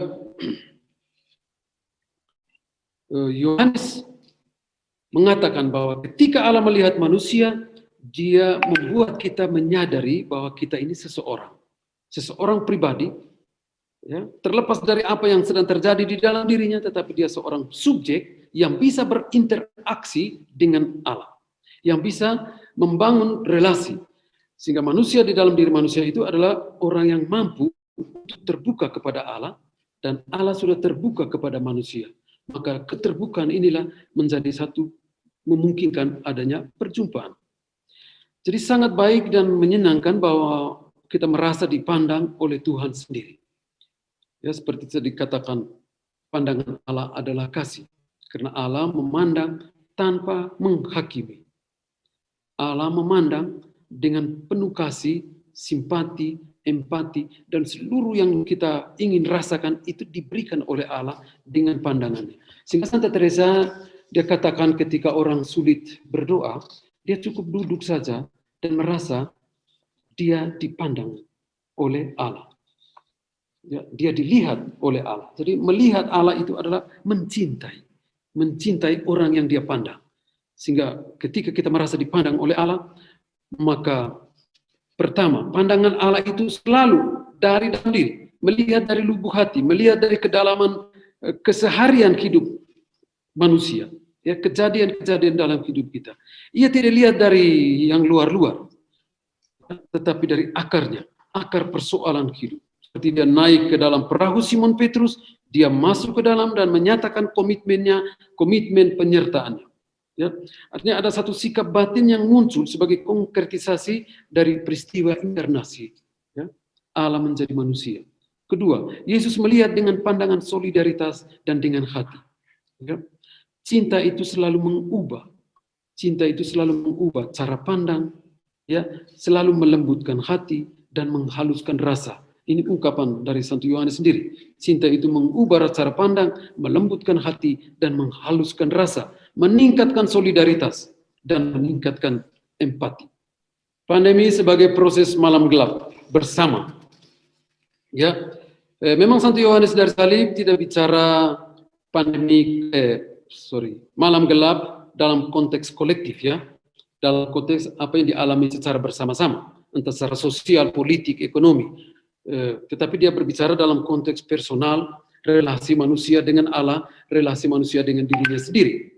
S1: Yohanes mengatakan bahwa ketika Allah melihat manusia, dia membuat kita menyadari bahwa kita ini seseorang pribadi, ya, terlepas dari apa yang sedang terjadi di dalam dirinya, tetapi dia seorang subjek yang bisa berinteraksi dengan Allah, yang bisa membangun relasi. Sehingga manusia di dalam diri manusia itu adalah orang yang mampu untuk terbuka kepada Allah, dan Allah sudah terbuka kepada manusia. Maka keterbukaan inilah menjadi satu memungkinkan adanya perjumpaan. Jadi sangat baik dan menyenangkan bahwa kita merasa dipandang oleh Tuhan sendiri. Ya, seperti tadi dikatakan, pandangan Allah adalah kasih. Karena Allah memandang tanpa menghakimi. Allah memandang dengan penuh kasih, simpati, empati, dan seluruh yang kita ingin rasakan itu diberikan oleh Allah dengan pandangannya. Sehingga Santa Teresa, dia katakan ketika orang sulit berdoa, dia cukup duduk saja dan merasa dia dipandang oleh Allah. Ya, dia dilihat oleh Allah. Jadi melihat Allah itu adalah mencintai orang yang dia pandang. Sehingga ketika kita merasa dipandang oleh Allah, maka pertama, pandangan Allah itu selalu dari dalam diri, melihat dari lubuk hati, melihat dari kedalaman keseharian hidup manusia, ya, kejadian-kejadian dalam hidup kita. Ia tidak lihat dari yang luar-luar, tetapi dari akarnya, akar persoalan hidup. Seperti dia naik ke dalam perahu Simon Petrus, dia masuk ke dalam dan menyatakan komitmen penyertaannya. Ya, artinya ada satu sikap batin yang muncul sebagai konkretisasi dari peristiwa inkarnasi. Ya, Allah menjadi manusia. Kedua, Yesus melihat dengan pandangan solidaritas dan dengan hati. Ya, cinta itu selalu mengubah. Cinta itu selalu mengubah cara pandang, ya, selalu melembutkan hati dan menghaluskan rasa. Ini ungkapan dari Santo Yohanes sendiri. Cinta itu mengubah cara pandang, melembutkan hati, dan menghaluskan rasa, meningkatkan solidaritas, dan meningkatkan empati. Pandemi sebagai proses malam gelap bersama. Ya, memang Santo Yohanes dari Salib tidak bicara pandemi, malam gelap dalam konteks kolektif, ya, dalam konteks apa yang dialami secara bersama-sama, entah secara sosial, politik, ekonomi. Tetapi dia berbicara dalam konteks personal, relasi manusia dengan Allah, relasi manusia dengan dirinya sendiri.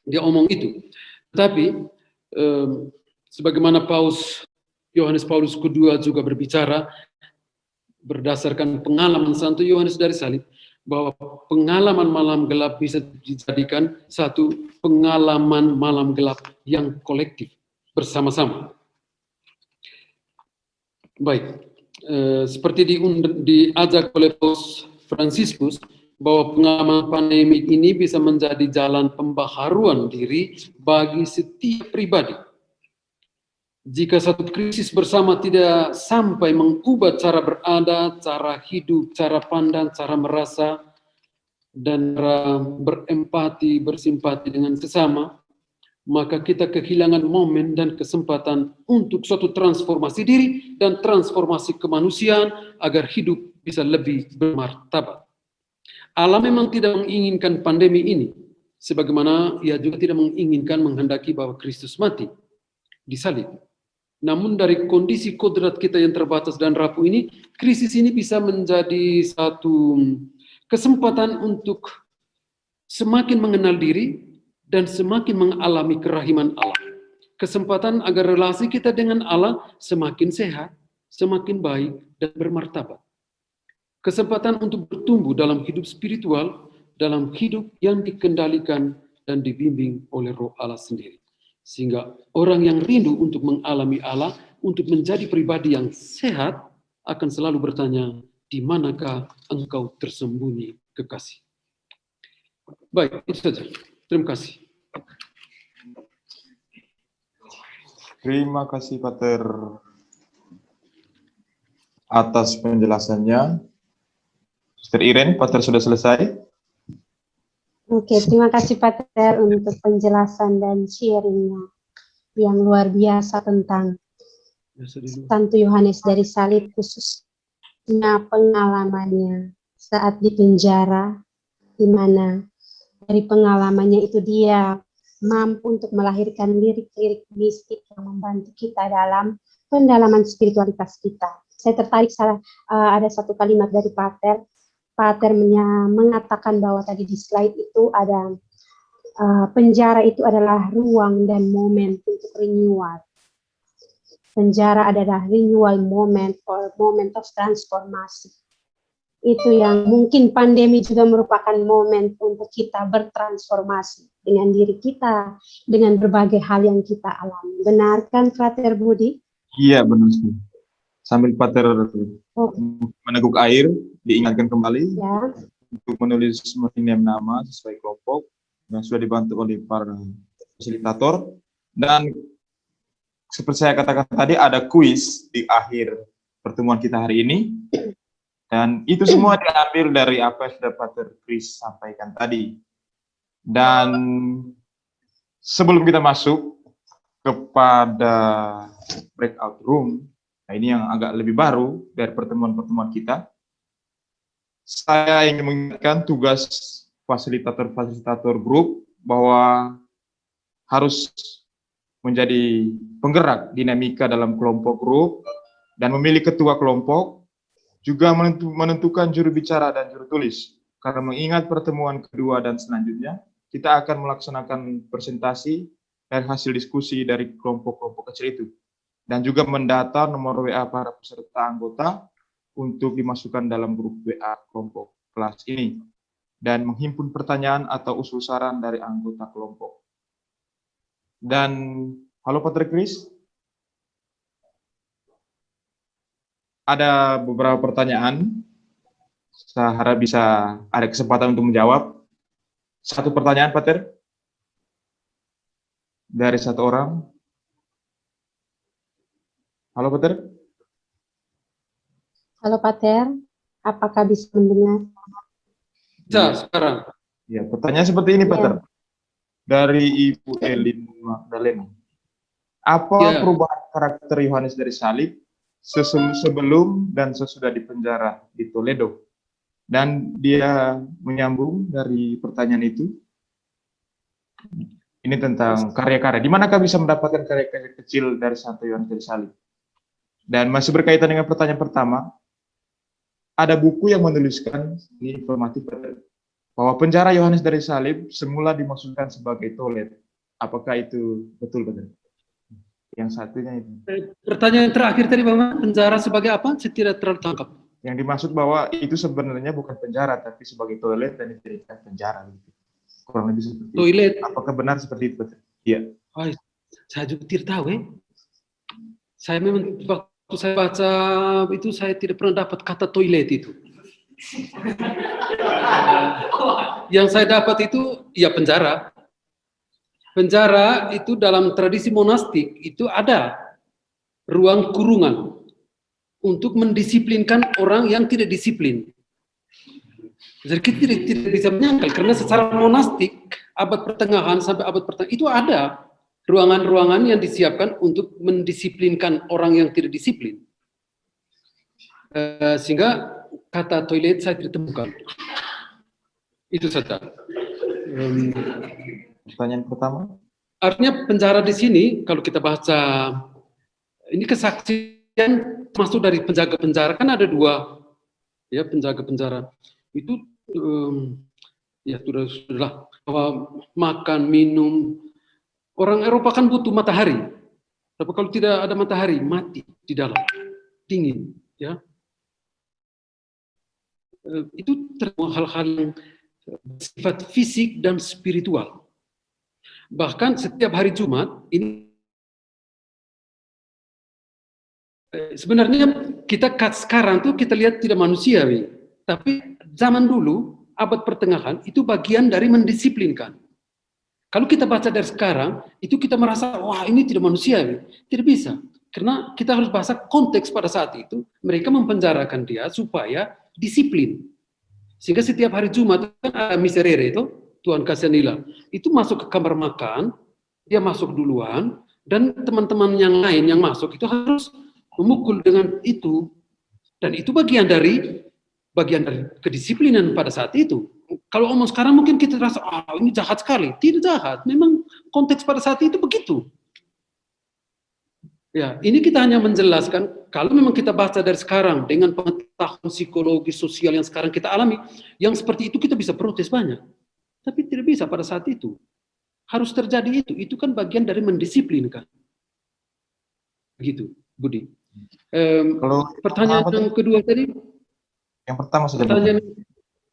S1: Dia omong itu. Tetapi sebagaimana Yohanes Paulus II juga berbicara berdasarkan pengalaman Santo Yohanes dari Salib, bahwa pengalaman malam gelap bisa dijadikan satu pengalaman malam gelap yang kolektif bersama-sama. Baik, seperti diajak oleh Paus Fransiskus bahwa pengalaman pandemi ini bisa menjadi jalan pembaharuan diri bagi setiap pribadi. Jika satu krisis bersama tidak sampai mengubah cara berada, cara hidup, cara pandang, cara merasa, dan berempati, bersimpati dengan sesama, maka kita kehilangan momen dan kesempatan untuk suatu transformasi diri dan transformasi kemanusiaan agar hidup bisa lebih bermartabat. Allah memang tidak menginginkan pandemi ini, sebagaimana Ia juga tidak menginginkan menghendaki bahwa Kristus mati disalib. Namun dari kondisi kodrat kita yang terbatas dan rapuh ini, krisis ini bisa menjadi satu kesempatan untuk semakin mengenal diri dan semakin mengalami kerahiman Allah. Kesempatan agar relasi kita dengan Allah semakin sehat, semakin baik, dan bermartabat. Kesempatan untuk bertumbuh dalam hidup spiritual, dalam hidup yang dikendalikan dan dibimbing oleh Roh Allah sendiri. Sehingga orang yang rindu untuk mengalami Allah, untuk menjadi pribadi yang sehat, akan selalu bertanya, di manakah engkau tersembunyi, kekasih? Baik, itu saja. Terima kasih.
S2: Terima kasih, Pater, atas penjelasannya. Sister Iren, Pater sudah selesai?
S3: Oke, terima kasih Pater untuk penjelasan dan sharingnya yang luar biasa tentang Santo Yohanes dari Salib, khususnya pengalamannya saat di penjara, di mana dari pengalamannya itu dia mampu untuk melahirkan lirik-lirik mistik yang membantu kita dalam pendalaman spiritualitas kita. Saya tertarik ada satu kalimat dari Pater. Pater mengatakan bahwa tadi di slide itu ada penjara itu adalah ruang dan momen untuk renewal. Penjara adalah renewal moment or moment of transformasi. Itu yang mungkin pandemi juga merupakan momen untuk kita bertransformasi dengan diri kita, dengan berbagai hal yang kita alami. Benar kan, Frater Budi?
S2: Iya, benar sih. Sambil Pater meneguk air, diingatkan kembali ya, untuk menulis meninem nama sesuai kelompok yang sudah dibantu oleh para fasilitator. Dan seperti saya katakan tadi, ada kuis di akhir pertemuan kita hari ini. Dan itu semua diambil dari apa yang sudah Pater Chris sampaikan tadi. Dan sebelum kita masuk kepada breakout room, nah ini yang agak lebih baru dari pertemuan-pertemuan kita, saya ingin mengingatkan tugas fasilitator-fasilitator grup bahwa harus menjadi penggerak dinamika dalam kelompok grup dan memilih ketua kelompok, juga menentukan juru bicara dan juru tulis. Karena mengingat pertemuan kedua dan selanjutnya, kita akan melaksanakan presentasi dari hasil diskusi dari kelompok-kelompok kecil itu. Dan juga mendata nomor WA para peserta anggota untuk dimasukkan dalam grup WA kelompok kelas ini. Dan menghimpun pertanyaan atau usul saran dari anggota kelompok. Dan halo Pater Chris. Ada beberapa pertanyaan. Saya harap bisa ada kesempatan untuk menjawab. Satu pertanyaan, Pater. Dari satu orang. Halo, Pater.
S3: Halo Pater, apakah bisa mendengar?
S1: Bisa sekarang.
S2: Ya, pertanyaan seperti ini, Pater. Dari Ibu Elin Magdalena. Apa perubahan karakter Yohanes dari salib sebelum dan sesudah dipenjara di Toledo? Dan dia menyambung dari pertanyaan itu. Ini tentang karya-karya. Di manakah bisa mendapatkan karya-karya kecil dari Santo Yohanes dari salib? Dan masih berkaitan dengan pertanyaan pertama, ada buku yang menuliskan, ini informatif, bahwa penjara Yohanes dari salib semula dimaksudkan sebagai toilet. Apakah itu betul, Pater? Yang satunya itu.
S1: Pertanyaan terakhir tadi, Bapak, penjara sebagai apa? Saya tidak terlalu tangkap.
S2: Yang dimaksud bahwa itu sebenarnya bukan penjara, tapi sebagai toilet dan dijadikan penjara. Kurang lebih seperti
S1: toilet.
S2: Itu. Apakah benar seperti itu, Pater? Iya.
S1: Oh, saya juga tidak tahu, Saya memang waktu saya baca itu saya tidak pernah dapat kata toilet itu. Yang saya dapat itu ya penjara. Penjara itu dalam tradisi monastik itu ada ruang kurungan untuk mendisiplinkan orang yang tidak disiplin. Jadi kita tidak bisa menyangkal karena secara monastik abad pertengahan sampai abad pertengahan itu ada ruangan-ruangan yang disiapkan untuk mendisiplinkan orang yang tidak disiplin. Sehingga kata toilet saya tidak temukan. Itu saja.
S2: Pertanyaan pertama.
S1: Artinya penjara di sini kalau kita baca ini kesaksian masuk dari penjaga penjara kan ada dua ya penjaga penjara itu ya sudah bahwa makan minum orang Eropa kan butuh matahari tapi kalau tidak ada matahari mati di dalam dingin ya itu hal-hal yang sifat fisik dan spiritual. Bahkan setiap hari Jumat ini sebenarnya kita sekarang tuh kita lihat tidak manusiawi, tapi zaman dulu abad pertengahan itu bagian dari mendisiplinkan. Kalau kita baca dari sekarang itu kita merasa wah ini tidak manusiawi, tidak bisa karena kita harus bahasa konteks pada saat itu mereka mempenjarakan dia supaya disiplin. Sehingga setiap hari Jumat kan ada miserere itu Tuhan kasihanilah. Itu masuk ke kamar makan, dia masuk duluan, dan teman-teman yang lain yang masuk itu harus memukul dengan itu. Dan itu bagian dari kedisiplinan pada saat itu. Kalau omong sekarang mungkin kita rasa, ini jahat sekali. Tidak jahat, memang konteks pada saat itu begitu. Ya, ini kita hanya menjelaskan, kalau memang kita baca dari sekarang, dengan pengetahuan psikologi sosial yang sekarang kita alami, yang seperti itu kita bisa protes banyak. Tapi tidak bisa pada saat itu. Harus terjadi itu kan bagian dari mendisiplinkan. Begitu, Budi.
S2: Kalau
S1: pertanyaan yang kedua tadi?
S2: Yang pertama sudah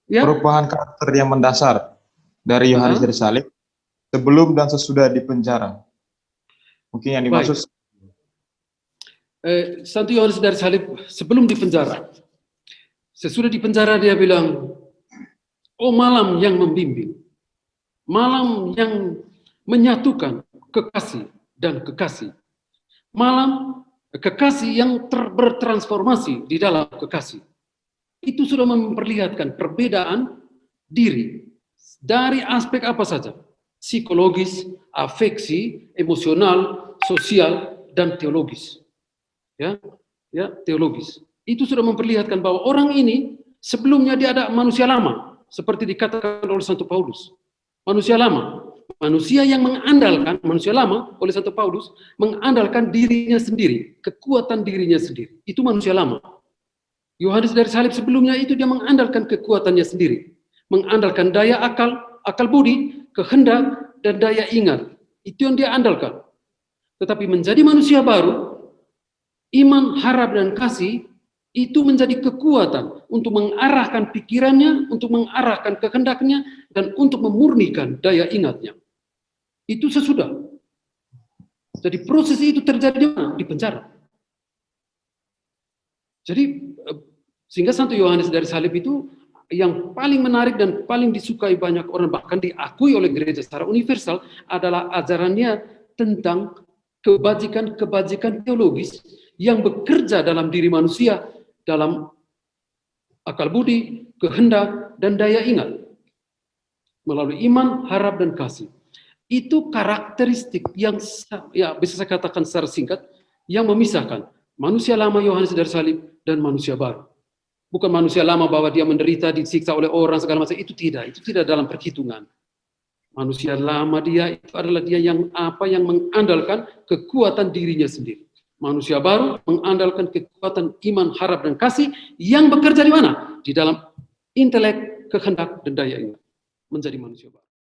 S1: ya?
S2: Perubahan karakter yang mendasar dari Yohanes dari salib sebelum dan sesudah dipenjara. Mungkin yang dimaksud
S1: Santo Yohanes dari salib sebelum dipenjara. Sesudah dipenjara dia bilang, oh malam yang membimbing, malam yang menyatukan kekasih dan kekasih, malam kekasih yang bertransformasi di dalam kekasih. Itu sudah memperlihatkan perbedaan diri dari aspek apa saja, psikologis, afeksi, emosional, sosial, dan teologis. Ya, teologis. Itu sudah memperlihatkan bahwa orang ini sebelumnya dia ada manusia lama, seperti dikatakan oleh Santo Paulus. Manusia lama, manusia yang mengandalkan, manusia lama oleh Santo Paulus, mengandalkan dirinya sendiri, kekuatan dirinya sendiri. Itu manusia lama. Yohanes dari salib sebelumnya itu dia mengandalkan kekuatannya sendiri. Mengandalkan daya akal budi, kehendak, dan daya ingat. Itu yang dia andalkan. Tetapi menjadi manusia baru, iman, harap, dan kasih itu menjadi kekuatan untuk mengarahkan pikirannya, untuk mengarahkan kehendaknya, dan untuk memurnikan daya ingatnya. Itu sesudah. Jadi proses itu terjadi di mana? Di penjara. Jadi sehingga Santo Yohanes dari Salib itu yang paling menarik dan paling disukai banyak orang, bahkan diakui oleh gereja secara universal, adalah ajarannya tentang kebajikan-kebajikan teologis yang bekerja dalam diri manusia, dalam akal budi, kehendak, dan daya ingat. Melalui iman, harap, dan kasih. Itu karakteristik yang ya bisa saya katakan secara singkat yang memisahkan manusia lama Yohanes dari Salib dan manusia baru. Bukan manusia lama bahwa dia menderita, disiksa oleh orang segala macam, itu tidak dalam perhitungan. Manusia lama dia itu adalah dia yang mengandalkan kekuatan dirinya sendiri. Manusia baru mengandalkan kekuatan iman, harap, dan kasih yang bekerja di mana? Di dalam intelek, kehendak, dan daya ingat. Menjadi manusia baru.